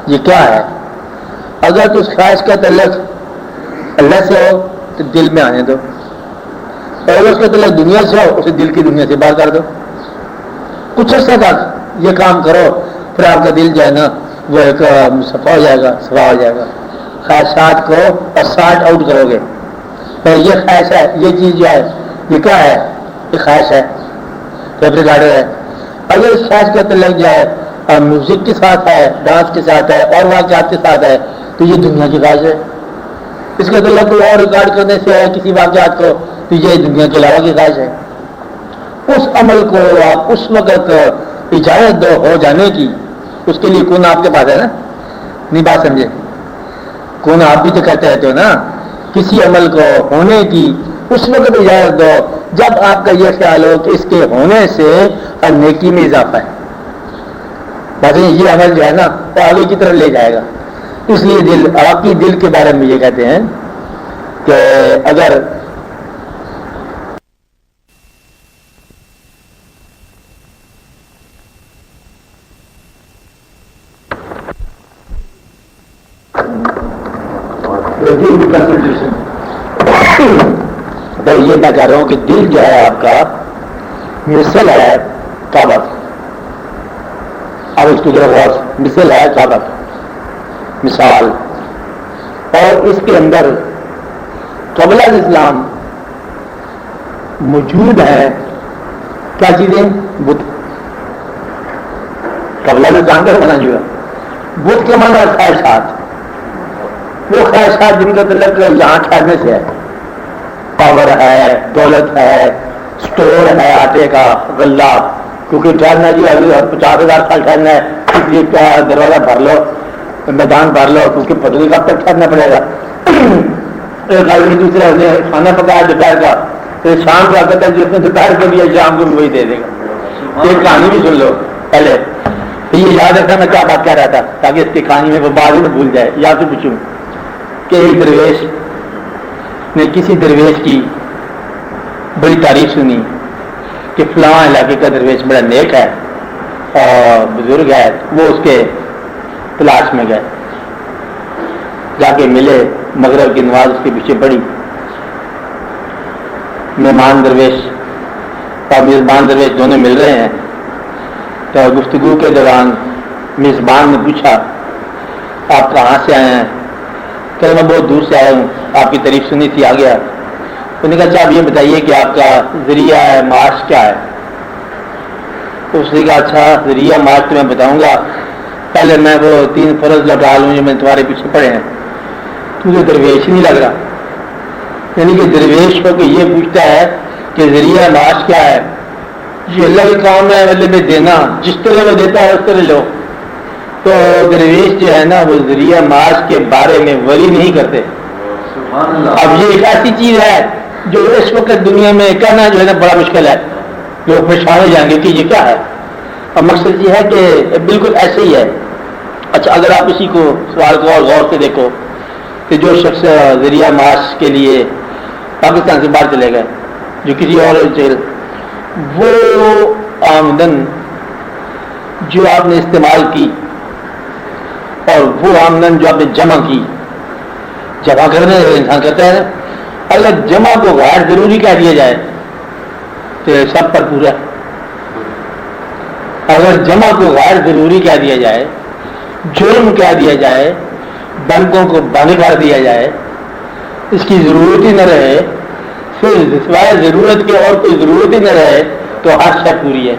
یہ کیا ہے؟ اگر تو اس خواہش کا تعلق اللہ سے ہو تو دل میں آنے دو, اور اگر اس کا تعلق دنیا سے ہو اسے دل کی دنیا سے باہر کر دو. کچھ عرصہ تک یہ کام کرو, پھر آپ کا دل جو ہے نا وہ ایک صفا ہو جائے گا, صفا ہو جائے گا. خواہشات کو اور سارٹ آؤٹ کرو گے. تو یہ خواہش ہے, یہ چیز جو ہے یہ کیا ہے؟ یہ خواہش ہے, فیبریکاڈر ہے. اگر اس خواہش کا تعلق جو ہے میوزک کے ساتھ ہے, ڈانس کے ساتھ ہے, اور واقعات کے ساتھ ہے, تو یہ دنیا کی خواہش ہے. اس کا تعلق کوئی اور ریکارڈ کرنے سے ہے کسی واقعات کو, تو یہ دنیا کے علاوہ کی خواہش ہے. اس عمل کو آپ اس وقت اجازت دو ہو جانے کی, اس کے لیے کون آپ کے پاس ہے نا. نہیں بات سمجھے؟ کون آپ بھی تو کہتے رہتے ہو نا, کسی عمل کو ہونے کی اس وقت اجازت دو جب آپ کا یہ خیال ہو کہ اس کے ہونے سے نیکی میں اضافہ ہے، بس یہ عمل جو ہے نا وہ آگے کی طرف لے جائے گا. اس لیے دل، عراقی دل کے بارے میں یہ کہتے ہیں کہ اگر یہ میں کہہ رہا ہوں کہ دل جو ہے آپ کا مثل ہے کعبہ، اب اس کی طرف مثل ہے کعبہ مثال، اور اس کے اندر قبل الاسلام موجود ہے کیا چیزیں؟ بت. قبل الاسلام کا مانا جو ہے بت کے مانا خواہشات، وہ خواہشات جن کا تعلق یہاں ٹھہرنے سے ہے، پاور ہے، دولت ہے، سٹور ہے آٹے کا، غلہ، کیونکہ ٹھہرنا جی ابھی 50,000 سال ٹھہرنا ہے، اس لیے کیا دروازہ بھر لو، میدان بھر لو، کیونکہ پتہ نہیں کب تک ٹھہرنا پڑے گا. ایک آدمی دوسرے نے کھانا پکایا دوپہر کا، پھر شام کو آتا ہے جس نے دوپہر کے لیے شام کو وہی دے دے گا. ایک کہانی بھی سن لو پہلے، تو یہ یاد رکھنا میں کیا بات کہہ رہا تھا تاکہ اس کی کہانی میں وہ بعد میں بھول جائے. یا تو پوچھوں کہ ایک درویش نے کسی درویش کی بڑی تعریف سنی کہ فلاں علاقے کا درویش بڑا نیک ہے اور بزرگ ہے. وہ اس کے تلاش میں گئے، جا کے ملے، مغرب کی نماز اس کے پیچھے پڑی. مہمان درویش اور میزبان درویش دونوں مل رہے ہیں، تو گفتگو کے دوران میزبان نے پوچھا آپ کہاں سے آئے ہیں؟ کہ میں بہت دور سے آیا ہوں، آپ کی تعریف سنی تھی آ گیا. انہوں نے کہا اچھا آپ یہ بتائیے کہ آپ کا ذریعہ ہے معاش کیا ہے؟ تو اس نے کہا اچھا ذریعہ معاش تو میں بتاؤں گا، پہلے میں وہ 3 فرض لوٹا لوں جو میں تمہارے پیچھے پڑے ہیں. تجھے درویش نہیں لگ رہا، یعنی کہ درویش ہو کے یہ پوچھتا ہے کہ ذریعہ معاش کیا ہے. یہ اللہ کے کام ہے مطلب میں دینا، جس طرح وہ دیتا ہے اس طرح لو. تو درویش جو ہے نا وہ ذریعہ معاش کے بارے میں وری نہیں کرتے. اب یہ ایک ایسی چیز ہے جو اس وقت دنیا میں کہنا جو ہے نا بڑا مشکل ہے، لوگ پریشان ہو جائیں گے کہ یہ کیا ہے. اور مقصد یہ ہے کہ بالکل ایسے ہی ہے. اچھا اگر آپ اسی کو سوال کو اور غور سے دیکھو کہ جو شخص ذریعہ معاش کے لیے پاکستان سے باہر چلے گئے، جو کسی اور جیل، وہ آمدن جو آپ نے استعمال کی اور وہ آمدن جو آپ نے جمع کی، جمع کرنے انسان کرتا ہے نا، اگر جمع کو غیر ضروری کہہ دیا جائے تو سب پر پورا. اگر جمع کو غیر ضروری کہہ دیا جائے، جرم کہہ دیا جائے، بینکوں کو بند کر دیا جائے، اس کی ضرورت ہی نہ رہے، پھر سوائے ضرورت کے اور کوئی ضرورت ہی نہ رہے تو ہر شے پوری ہے.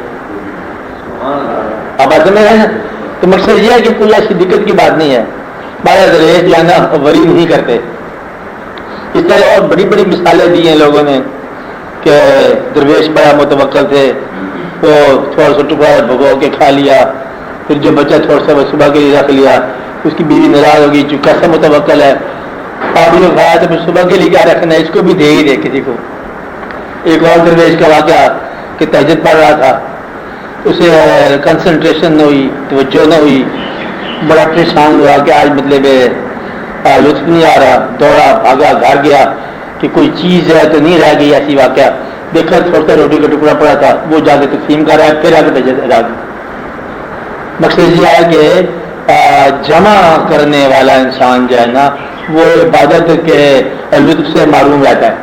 اب ایسے میں ہے تو مقصد یہ ہے کہ کوئی ایسی دقت کی بات نہیں ہے. بارہ درویش جانا وری نہیں کرتے. اس طرح اور بڑی بڑی مثالیں دی ہیں لوگوں نے کہ درویش بڑا متوکل تھے، وہ تھوڑا سا ٹکڑا بھگو کے کھا لیا، پھر جو بچہ تھوڑا سا صبح کے لیے رکھ لیا، اس کی بیوی ناراض ہوگی جو کیسا متوکل ہے، آپ یہ کھایا تو پھر صبح کے لیے کیا رکھنا ہے، اس کو بھی دے ہی دے کسی کو. ایک اور درویش کا واقعہ کہ تہجد پڑھ رہا تھا، اسے کنسنٹریشن نہ ہوئی، توجہ نہ ہوئی، بڑا پریشان ہوا کہ آج مطلب لطف نہیں آ رہا، دوڑا بھاگا گھر گیا کہ کوئی چیز ہے تو نہیں رہ گئی. ایسی واقعہ دیکھا تھوڑا سا روٹی کا ٹکڑا پڑا تھا، وہ جا کے تقسیم کر رہا ہے، پھر آ کے تہجد ادا کی. مقصد یہ ہے کہ جمع کرنے والا انسان جو ہے نا وہ عبادت کے لطف سے معروم رہتا ہے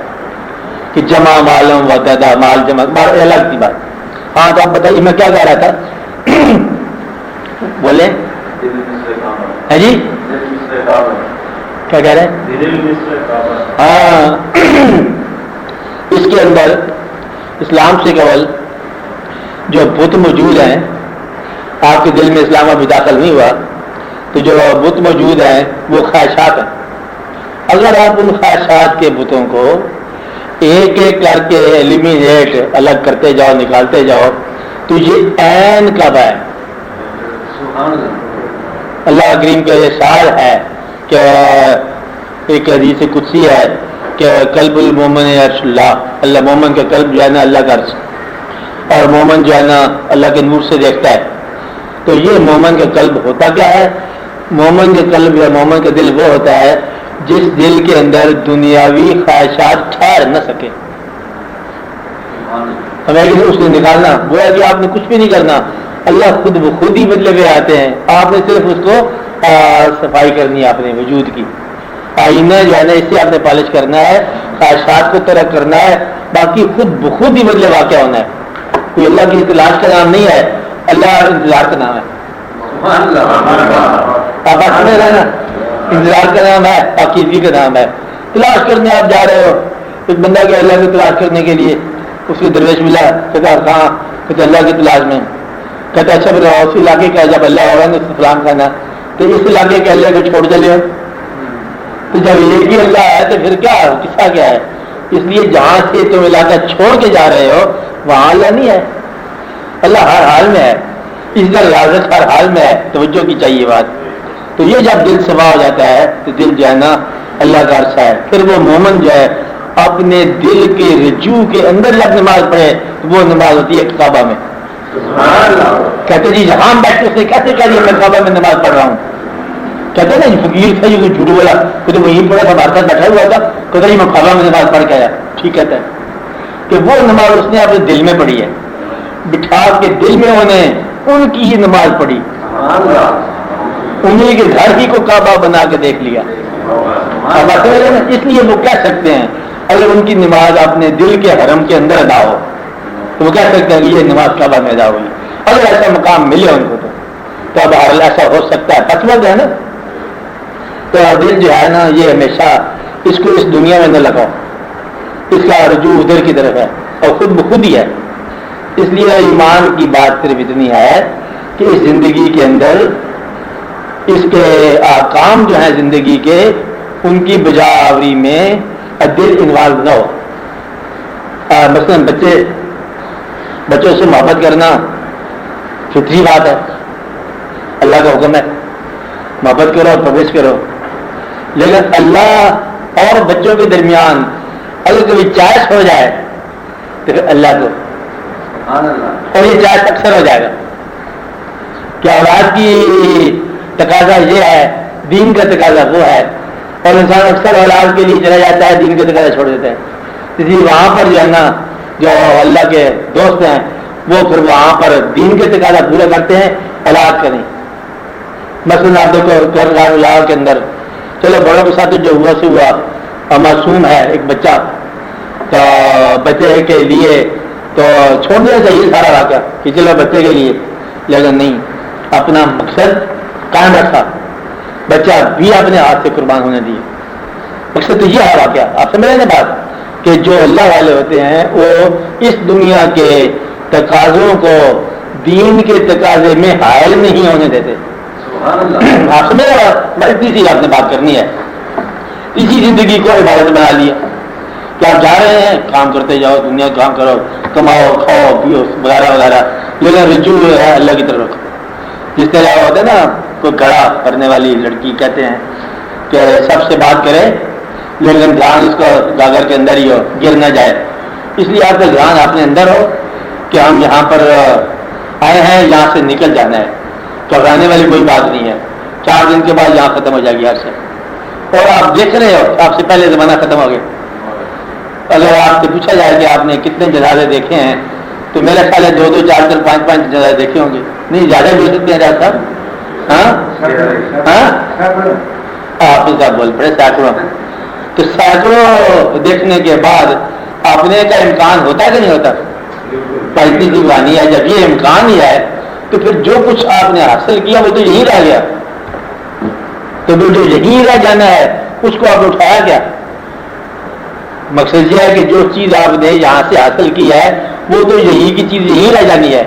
کہ جمع معلوم ہوتا تھا، مال جمع الگ کی بات. ہاں تو آپ بتائیے میں کیا کہہ رہا تھا؟ بولے ہے جی کیا کہہ رہے ہیں؟ ہاں اس کے اندر اسلام سے قبل جو بت موجود ہیں، آپ کے دل میں اسلام ابھی داخل نہیں ہوا تو جو بت موجود ہیں وہ خواہشات ہیں. اگر آپ ان خواہشات کے بتوں کو ایک ایک کر کے ایلیمینیٹ الگ کرتے جاؤ، نکالتے جاؤ، تو یہ عین کعبہ ہے. اللہ کریم کا یہ شعر ہے کہ ایک حدیث قدسی ہے کہ قلب المومن عرش اللہ، اللہ مومن کا قلب جو ہے نا اللہ کا عرش، اور مومن جو ہے نا اللہ کے نور سے دیکھتا ہے. تو یہ مومن کا قلب ہوتا کیا ہے؟ مومن کا قلب یا مومن کا دل وہ ہوتا ہے جس دل کے اندر دنیاوی خواہشات ٹھہر نہ سکے. ہمیں اس کو نکالنا وہ ہے کہ آپ نے کچھ بھی نہیں کرنا، اللہ خود بخود ہی بدلے ہوئے آتے ہیں. آپ نے صرف اس کو صفائی کرنی ہے اپنے وجود کی. آئینہ جو ہے نا اس سے آپ نے پالش کرنا ہے، خواہشات کو ترک کرنا ہے، باقی خود بخود ہی بدلے واقع ہونا ہے. کوئی اللہ کی تلاش کا نام نہیں ہے، اللہ انتظار کا نام ہے. آپ سمجھ رہے نا، انتظار کا نام ہے، پاکیزگی کا نام ہے. تلاش کرنے آپ جا رہے ہو، ایک بندہ کے اللہ کی تلاش کرنے کے لیے اس کے درویش ملا، کہتا کہاں؟ کہتے اللہ کی تلاش میں. کہتے اچھا پھر اس علاقے کا جب اللہ ہوگا نا فلان کھانا، تو اس علاقے کے اللہ کو چھوڑ چلے ہو. تو جب ایک ہی اللہ ہے تو پھر کیا قصہ کیا ہے؟ اس لیے جہاں سے تم علاقہ چھوڑ کے جا رہے ہو وہاں اللہ نہیں ہے، اللہ ہر حال میں ہے. اس کا لازت ہر حال میں ہے. توجہ کی چاہیے بات. تو یہ جب دل صفا ہو جاتا ہے تو دل جو ہے نا اللہ کا عرصہ ہے. پھر وہ مومن جو ہے اپنے دل کے رجوع کے اندر جب نماز پڑھے تو وہ نماز ہوتی ہے کعبہ میں. کہتے جی جہاں بیٹھے اس نے کیسے کہہ دیا میں کعبہ میں نماز پڑھ رہا ہوں؟ کہتے ہیں نا یہ فقیر تھا یہ جھوٹ بولا، تو وہیں پڑھا تھا ہمارے ساتھ بیٹھا ہوا تھا، کہتا جی میں کعبہ میں نماز پڑھ کے آیا. ٹھیک کہتا ہے کہ وہ نماز اس نے اپنے دل میں پڑھی ہے، بٹھا کے دل میں انہیں ان کی ہی نماز پڑھی، انہیں کے گھر ہی کو کعبہ بنا کے دیکھ لیا. اس لیے وہ کہہ سکتے ہیں اگر ان کی نماز اپنے دل کے حرم کے اندر ادا ہو تو وہ کہہ سکتے ہیں کہ یہ نماز کعبہ میں ادا ہوئی. اگر ایسا مقام ملے ان کو تو بہرحال ایسا ہو سکتا ہے. پسند ہے نا. تو دل جو ہے نا یہ ہمیشہ اس کو اس دنیا میں نہ لگاؤ، اس کا رجوع ادھر کی طرف ہے اور خود بخود ہی ہے. اس لیے ایمان کی بات صرف اتنی ہے کہ اس زندگی کے اندر اس کے احکام جو ہیں زندگی کے ان کی بجا آوری میں دل انوالو نہ ہو. مثلا بچوں سے محبت کرنا فطری بات ہے، اللہ کا حکم ہے محبت کرو اور پرورش کرو. لیکن اللہ اور بچوں کے درمیان اگر کبھی چائس ہو جائے تو پھر اللہ کو اور یہ چائس اکثر ہو جائے گا کہ اولاد کی تقاضا یہ ہے، دین کا تقاضا وہ ہے، اور انسان اکثر اولاد کے لیے چلا جاتا ہے، دین کا تقاضا چھوڑ دیتا ہے. اس لیے وہاں پر جو ہے نا جو اللہ کے دوست ہیں وہ پھر وہاں پر دین کے تقاضا پورا کرتے ہیں، اولاد کا نہیں. مثلا آپ دیکھو اللہ کے اندر چلو بڑوں کے ساتھ جو ہوا سے ہوا، معصوم ہے ایک بچہ، تو بچے کے لیے تو چھوڑ دینا چاہیے سارا واقعہ کہ چلو بچے کے لیے، لیکن نہیں، اپنا مقصد قائم رکھا، بچہ بھی اپنے ہاتھ سے قربان ہونے دیے. مقصد تو یہ ہے واقعہ. آپ سمجھ رہے ہیں بات کہ جو اللہ والے ہوتے ہیں وہ اس دنیا کے تقاضوں کو دین کے تقاضے میں حائل نہیں ہونے دیتے. آپ سمجھ رہے ہیں؟ اسی آپ نے بات کرنی ہے. اسی زندگی کو عبادت بنا لیا کہ آپ جا رہے ہیں کام کرتے جاؤ، دنیا کام کرو، کماؤ، کھاؤ پیو وغیرہ وغیرہ، لیکن رجوع ہے اللہ کی طرف رکھو. جس طرح ہوتا ہے نا کوئی گھڑا کرنے والی لڑکی کہتے ہیں کہ سب سے بات کرے لیکن دھیان اس کو گاگر کے اندر ہی ہو، گر نہ جائے. اس لیے آپ کا دھیان اپنے اندر ہو کہ ہم یہاں پر آئے ہیں، یہاں سے نکل جانا ہے. گھبرانے والی کوئی بات نہیں ہے. 4 دن کے بعد یہاں ختم ہو جائے گی ہر سے. اور آپ دیکھ رہے ہو آپ سے پہلے زمانہ ختم ہو گیا. اگر آپ سے پوچھا جائے کہ آپ نے کتنے جنازے دیکھے ہیں تو میرا خیال ہے 2 2 4 4 5 5 جنازے دیکھے ہوں گے. نہیں زیادہ بھی ہو سکتے ہیں ڈاکٹر صاحب. آپ صاحب بول پڑے سینکڑوں. تو سینکڑوں دیکھنے کے بعد اپنے کا امکان ہوتا ہے کہ نہیں ہوتا؟ اتنی دیوانی ہے. جب یہ امکان ہی ہے تو پھر جو کچھ آپ نے حاصل کیا وہ تو یہی رہ گیا. تو جو یہی رہ جانا ہے اس کو آپ نے اٹھایا کیا؟ مقصد یہ ہے کہ جو چیز آپ نے یہاں سے حاصل کی ہے وہ تو یہی کی چیز یہی رہ جانی ہے،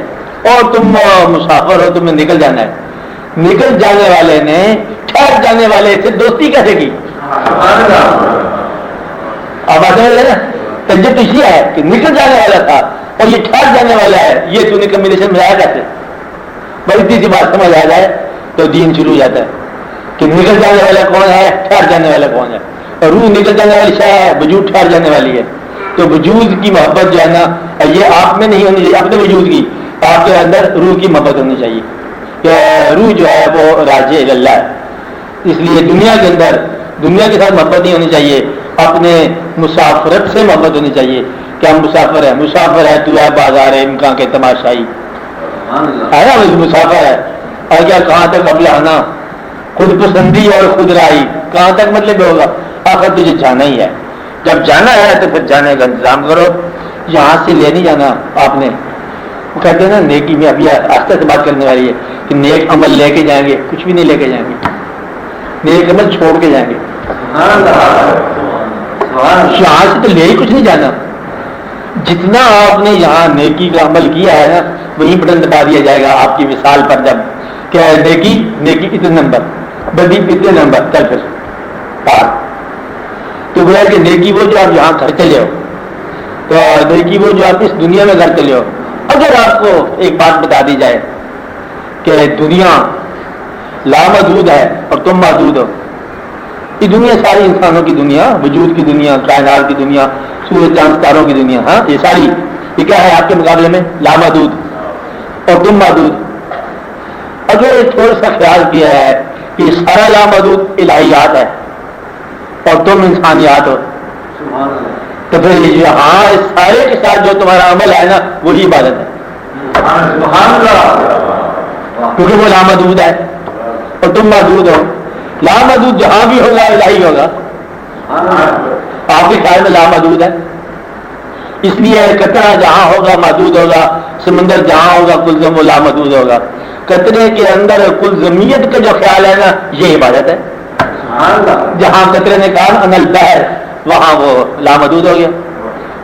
اور تم مسافر ہو، تمہیں نکل جانا ہے. نکل جانے والے نے ٹھہر جانے والے سے دوستی کیسے کی؟ آپ آتے ہیں نا تجربہ تو یہ ہے کہ نکل جانے والا تھا اور یہ ٹھہر جانے والا ہے، یہ تو نے کمبینیشن میں آیا کیسے؟ بڑی سی بات سمجھ آ جائے تو دین شروع ہو جاتا ہے کہ نکل جانے والا کون ہے، ٹھہر جانے والا کون ہے. اور روح نکل جانے والی شے ہے، وجود ٹھہر جانے والی ہے. تو وجود کی محبت جو ہے نا یہ آپ میں نہیں ہونی چاہیے، اپنے وجود کی، آپ کے اندر روح کی محبت ہونی چاہیے کہ روح جو ہے وہ راجع اللہ ہے. اس لیے دنیا کے اندر دنیا کے ساتھ محبت نہیں ہونی چاہیے، اپنے مسافرت سے محبت ہونی چاہیے کہ ہم مسافر ہے تو ہے بازار ہے امکان کے تماشائی ہے نا، مسافر ہے اور کیا کہاں تک اب لانا خود پسندی اور خود رائی کہاں تک مطلب ہوگا، آخر تجھے جانا ہی ہے. جب جانا ہے تو پھر جانے کا انتظام کرو، یہاں سے لے نہیں جانا آپ نے. وہ کہتے ہیں نا نیکی میں ابھی آستہ سے بات کرنے والی ہے کہ نیک عمل لے کے جائیں گے، کچھ بھی نہیں لے کے جائیں گے، نیک عمل چھوڑ کے جائیں گے. یہاں سے تو لے ہی کچھ نہیں جانا، جتنا آپ نے یہاں نیکی کا عمل کیا ہے نا وہیں بٹن دبا دیا جائے گا آپ کی مثال پر. جب کیا ہے نیکی اتنے نمبر، بدی اتنے نمبر، چل پھر تو وہ ہے کہ نیکی وہ جو آپ یہاں گھر چلے ہو، تو نیکی وہ جو آپ اس دنیا میں گھر چلے ہو. اگر آپ کو ایک بات بتا دی جائے کہ دنیا لامحدود ہے اور تم محدود ہو، یہ دنیا ساری انسانوں کی دنیا، وجود کی دنیا، کائنات کی دنیا، سورج چاند ستاروں کی دنیا، ہاں یہ ساری یہ کیا ہے آپ کے مقابلے میں لامحدود اور تم محدود. اگر ایک تھوڑا سا خیال کیا ہے کہ یہ سارا لامحدود الہیات ہے اور تم انسانیات ہو، تو پھر ہاں اس سارے کے ساتھ جو تمہارا عمل ہے نا وہی عبادت ہے، کیونکہ وہ لامحدود ہے اور تم محدود ہو. لامحدود جہاں بھی ہوگا الہی ہوگا، آپ کے خیال میں لامحدود ہے، اس لیے قطرہ جہاں ہوگا محدود ہوگا، سمندر جہاں ہوگا کلزم وہ لامحدود ہوگا. قطرے کے اندر کلزمیت کا جو خیال ہے نا یہ عبادت ہے. جہاں قطرے نے کہا ان البحر وہاں وہ لامحدود ہو گیا.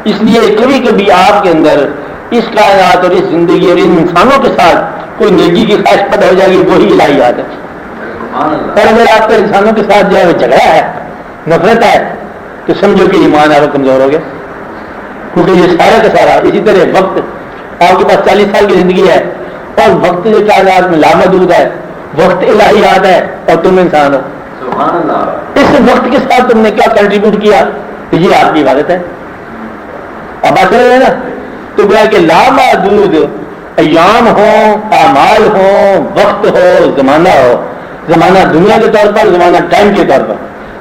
اس لیے کبھی کبھی آپ کے اندر اس کائنات اور اس زندگی اور ان انسانوں کے ساتھ کوئی نیکی کی خواہش پیدا ہو جائے گی، وہی الہیات ہے. اور اگر آپ کا انسانوں کے ساتھ جو ہے وہ جھگڑا ہے، نفرت ہے، تو سمجھو کہ ایمان آپ کمزور ہو گیا. کیونکہ یہ سارا کا سارا اسی طرح وقت آپ کے پاس 40 سال کی زندگی ہے اور وقت جو کائنات میں لامحدود ہے، وقت الہیات ہے اور تم انسان ہو. اس وقت کے ساتھ تم نے کیا کنٹریبیوٹ کیا، تو یہ آپ کی عبادت ہے. اب بات رہے نا تو گویا کہ لامحدود ایام ہو، اعمال ہو، وقت ہو، زمانہ ہو، زمانہ دنیا کے طور پر، زمانہ ٹائم کے طور پر،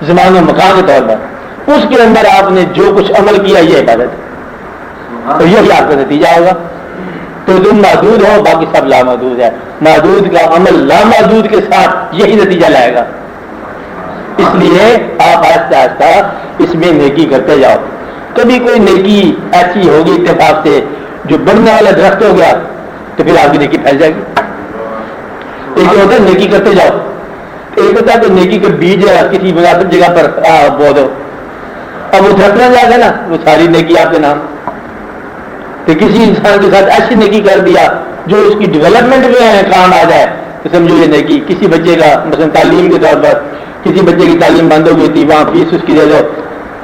زمانہ مکان کے طور پر، اس کے اندر آپ نے جو کچھ عمل کیا یہ عبادت ہے، تو یہی آپ کا نتیجہ ہوگا. تو تم محدود ہو، باقی سب لامحدود ہے. محدود کا عمل لامحدود کے ساتھ یہی نتیجہ لائے گا. اس لیے آپ آہستہ آہستہ اس میں نیکی کرتے جاؤ. کبھی کوئی نیکی ایسی ہوگی اتفاق سے جو بڑھنے والا درخت ہو گیا تو پھر آپ کی نیکی پھیل جائے گی. ایک ہوتا ہے نیکی کرتے جاؤ، ایک ہوتا ہے کہ نیکی کے بیج کسی مناسب جگہ پر بو دو، اب وہ درخت نہ جائے گا نا وہ ساری نیکی آپ کے نام. تو کسی انسان کے ساتھ ایسی نیکی کر دیا جو اس کی ڈیولپمنٹ میں کام آ جائے تو سمجھو یہ نیکی. کسی بچے کا مثلا تعلیم کے طور پر کسی بچے کی تعلیم بند ہو گئی تھی، وہاں فیس اس کی دے دو،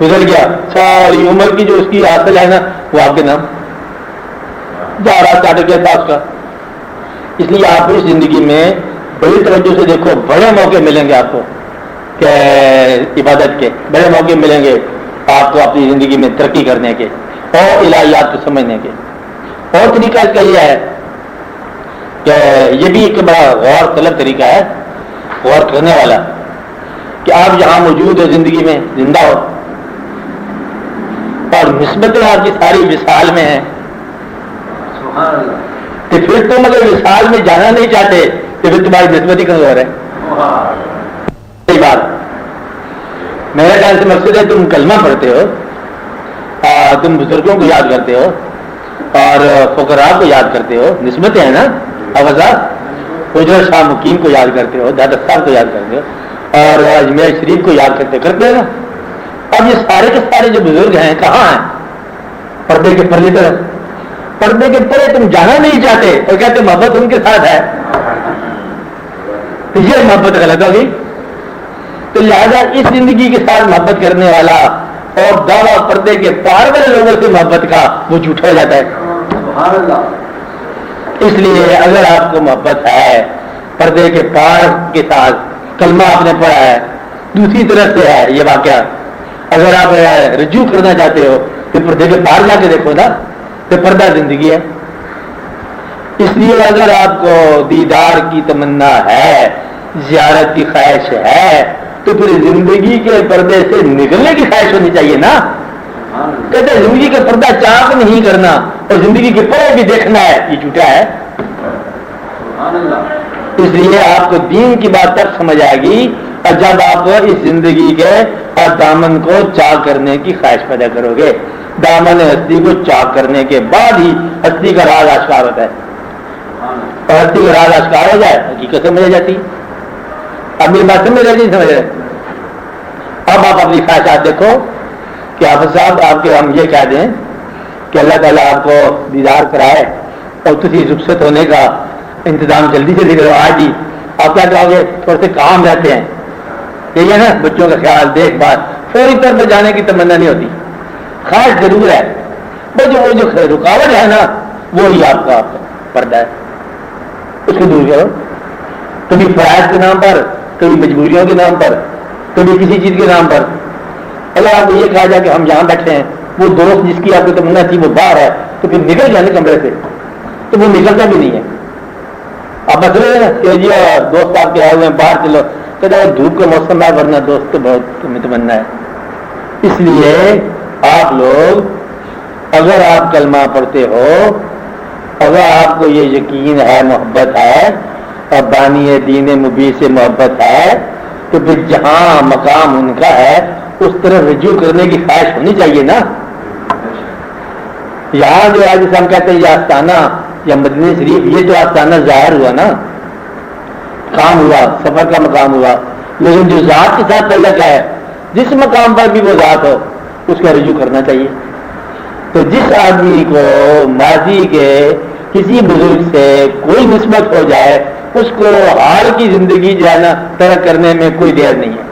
گزر گیا، ساری عمر کی جو اس کی حاصل ہے نا وہ آپ کے نام جا رہا چاٹ گیا تھا اس کا. اس لیے آپ اس زندگی میں بڑی توجہ سے دیکھو، بڑے موقع ملیں گے آپ کو کہ عبادت کے بڑے موقع ملیں گے آپ کو اپنی زندگی میں ترقی کرنے کے اور الہیات کو سمجھنے کے. اور طریقہ اس کا یہ ہے کہ یہ بھی ایک بڑا غور طلب طریقہ ہے، غور کرنے والا، کہ آپ یہاں موجود ہو زندگی میں زندہ ہو اور نسبتیں آپ کی ساری وصال میں ہیں، تو پھر تم اگر وصال میں جانا نہیں چاہتے تو پھر تمہاری نسبت ہی کمزور ہے. صحیح بات میرے خیال سے مقصد ہے تم کلمہ پڑھتے ہو، تم بزرگوں کو یاد کرتے ہو اور فقراء کو یاد کرتے ہو، نسبتیں ہیں نا. آواز حجر شاہ مقیم کو یاد کرتے ہو، دادا صاحب کو یاد کرتے ہو اور اجمیر شریف کو یاد کرتے ہیں نا. اب یہ سارے کے سارے جو بزرگ ہیں کہاں ہیں؟ پردے کے پرلی طرف. پردے کے پرے تم جانا نہیں چاہتے اور کہتے محبت ان کے ساتھ ہے، تو یہ محبت غلط ہوگی. تو لہذا اس زندگی کے ساتھ محبت کرنے والا اور دعویٰ پردے کے پار والے لوگوں سے محبت کا وہ جھوٹا ہو جاتا ہے. اس لیے اگر آپ کو محبت ہے پردے کے پار کے ساتھ، کلمہ آپ نے پڑھا ہے، دوسری طرف سے ہے یہ واقعہ اگر آپ رجوع کرنا چاہتے ہو تو پردے کے پار جا کے دیکھو نا، تو پردہ زندگی ہے. اس لیے اگر آپ کو دیدار کی تمنا ہے، زیارت کی خواہش ہے، تو پھر زندگی کے پردے سے نکلنے کی خواہش ہونی چاہیے نا. کہتے ہیں زندگی کا پردہ چاک نہیں کرنا اور زندگی کے پردے بھی دیکھنا ہے، یہ جھوٹا ہے. اس لیے آپ کو دین کی بات تک سمجھ آئے گی اور جب آپ اس زندگی کے اور دامن کو چاک کرنے کی خواہش پیدا کرو گے. دامن ہستی کو چاک کرنے کے بعد ہی ہستی کا راز آشکار ہوتا ہے، اور ہستی کا راز آشکار ہو جائے حقیقت سمجھ آ جاتی. اب میری بات سمجھ رہی سمجھ رہے. اب آپ اپنی خواہشات دیکھو کہ حافظ صاحب آپ کے ہم یہ کہہ دیں کہ اللہ تعالیٰ آپ کو دیدار کرائے اور کسی رخصت ہونے کا انتظام جلدی سے دیکھ رہے ہو آج ہی، آپ کیا کہو گے؟ تھوڑے سے کام رہتے ہیں، ٹھیک ہے نا، بچوں کا خیال دیکھ بھال، فوری طور پر جانے کی تمنا نہیں ہوتی. خواہش ضرور ہے، وہ جو رکاوٹ ہے نا وہی آپ کا پردہ ہے، اس کو دور کرو. کبھی فرائض کے نام پر، کبھی مجبوریوں کے نام پر، کبھی کسی چیز کے نام پر. اللہ آپ کو یہ کہا جائے کہ ہم یہاں بیٹھے ہیں، وہ دوست جس کی آپ کی تمنا تھی وہ باہر ہے، تو پھر نکل جانے کمرے سے، تو وہ نکلتا بھی نہیں ہے. آپ مسئلے نا کہ جی دوست آپ کے آئے ہوئے ہیں باہر چلو، کہتے ہیں دھوپ کا موسم ہے ورنہ دوست تو بہت تمہیں تمنا ہے. اس لیے آپ لوگ اگر آپ کلمہ پڑھتے ہو، اگر آپ کو یہ یقین ہے، محبت ہے اور بانی دین مبین سے محبت ہے، تو پھر جہاں مقام ان کا ہے اس طرح رجوع کرنے کی خواہش ہونی چاہیے نا. یہاں جو آج ہم کہتے ہیں یہ آستانہ یا مدینہ شریف، یہ جو آستانہ ظاہر ہوا نا، کام ہوا، سفر کا مقام ہوا، لیکن جو ذات کے ساتھ تعلق ہے، جس مقام پر بھی وہ ذات ہو اس کا رجوع کرنا چاہیے. تو جس آدمی کو ماضی کے کسی بزرگ سے کوئی نسبت ہو جائے اس کو حال کی زندگی جو ہے نا ترک کرنے میں کوئی دیر نہیں ہے.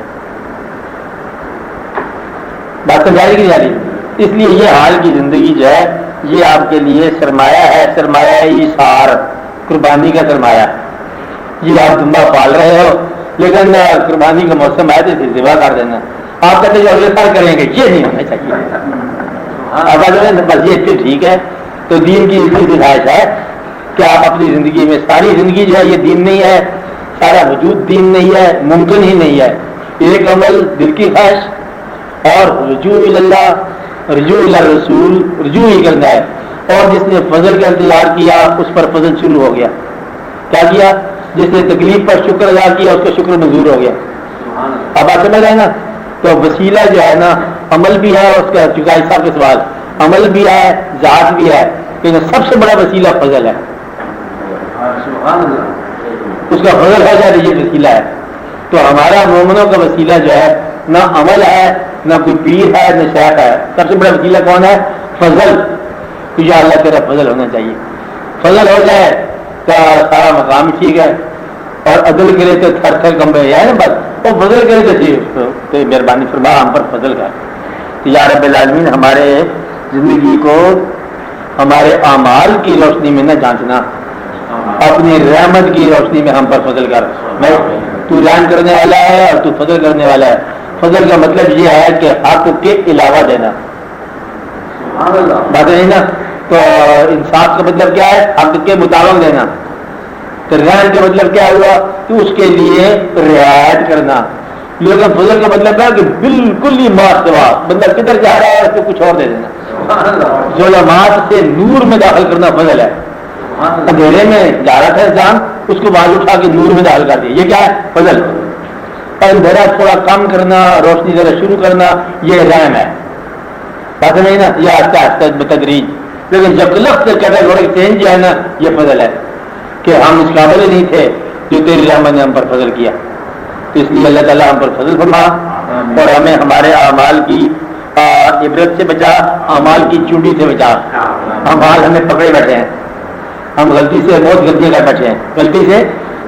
بات سمجھائی کہ نہیں جا رہی؟ اس لیے یہ حال کی زندگی جو ہے یہ آپ کے لیے سرمایہ ہے، سرمایہ ایثار، قربانی کا سرمایہ. یہ آپ دمبا پال رہے ہو لیکن قربانی کا موسم آئے تو اسے ذبح کر دینا. آپ کہتے ہیں اگلے سال کریں گے، یہ نہیں ہونا چاہیے. بس یہ پھر ٹھیک ہے. تو دین کی اتنی گزارش ہے کہ آپ اپنی زندگی میں ساری زندگی جو ہے یہ دین نہیں ہے، سارا وجود دین نہیں ہے، ممکن ہی نہیں ہے. ایک عمل دل کی خواہش اور رجوع اللہ، رجوع الرسول، رجوع ہی کرنا ہے. اور جس نے فضل کا انتظار کیا اس پر فضل شروع ہو گیا. کیا کیا؟ جس نے تکلیف پر شکر ادا کیا اس کا شکر منظور ہو گیا. اب آپ سمجھ رہے ہیں نا؟ تو وسیلہ جو ہے نا عمل بھی ہے، اس کا چکائی صاحب کے سوال، عمل بھی ہے، ذات بھی ہے، لیکن سب سے بڑا وسیلہ فضل ہے. اس کا فضل ہو جائے یہ وسیلہ ہے. تو ہمارا مومنوں کا وسیلہ جو ہے نہ عمل ہے، نہ کوئی پیر ہے، نہ شیخ ہے. سب سے بڑا وسیلہ کون ہے؟ فضل. تو یا اللہ تیرا فضل ہونا چاہیے. فضل ہو جائے تو سارا مقام ٹھیک ہے. اور عدل کرے تو تھر تھر کمبے ہے نا، بس وہ فضل کرے تو ٹھیک، تو مہربانی فرما ہم پر فضل کر. یا رب العالمین ہمارے زندگی کو ہمارے اعمال کی روشنی میں نہ جانچنا، اپنی رحمت کی روشنی میں ہم پر فضل کر. میں تو رحم کرنے والا ہے اور تو فضل کرنے والا ہے. فضل کا مطلب یہ ہے کہ حق کے علاوہ دینا، بات نہیں نا. تو انصاف کا مطلب کیا ہے؟ حق کے مطابق دینا. تو رحم کا مطلب کیا ہوا؟ کہ اس کے لیے رعایت کرنا. لیکن فضل کا مطلب ہے کہ بالکل ہی ماسوا، بندہ کدھر جا رہا ہے اس کو کچھ اور دے دینا. ظلمات سے نور میں داخل کرنا فضل ہے. اندھیرے میں جا رہا تھا انسان، اس کو باز اٹھا کے نور میں داخل کر دیا، یہ کیا ہے؟ فضل. اور اندھیرا تھوڑا کم کرنا، روشنی ذرا شروع کرنا، یہ رحم ہے. بات نہیں نا؟ یہ آہستہ آہستہ بتدریج. لیکن جب لفظ کیٹیگورک چینج جو ہے نا یہ فضل ہے کہ ہم اس قابل نہیں تھے جو تیری رحمت نے ہم پر فضل کیا. تو اس لیے اللہ تعالیٰ ہم پر فضل فرما اور ہمیں ہمارے اعمال کی عبرت سے بچا، اعمال کی چوٹی سے بچا. اعمال ہمیں پکڑے بیٹھے ہیں، ہم غلطی سے بہت غلطی کر بیٹھے ہیں، غلطی سے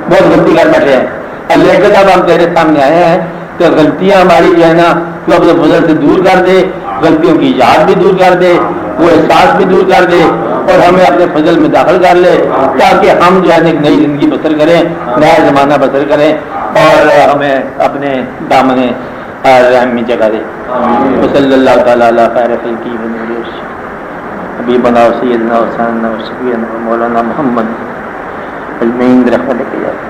بہت غلطی کر بیٹھے ہیں. اللہ کے جب ہم تیرے سامنے آئے ہیں تو غلطیاں ہماری جو ہے نا تو اپنے فضل سے دور کر دے، غلطیوں کی یاد بھی دور کر دے، وہ احساس بھی دور کر دے اور ہمیں اپنے فضل میں داخل کر لے تاکہ ہم جو ہے ایک نئی زندگی بسر کریں، نیا زمانہ بسر کریں اور ہمیں اپنے دامن رحم میں جگہ دے. وصلی اللہ تعالیٰ علی خیر خلقی و نور عرشہ حبیبنا و سیدنا و سندنا و شفیعنا و مولانا محمد اجمعین برحمتک یا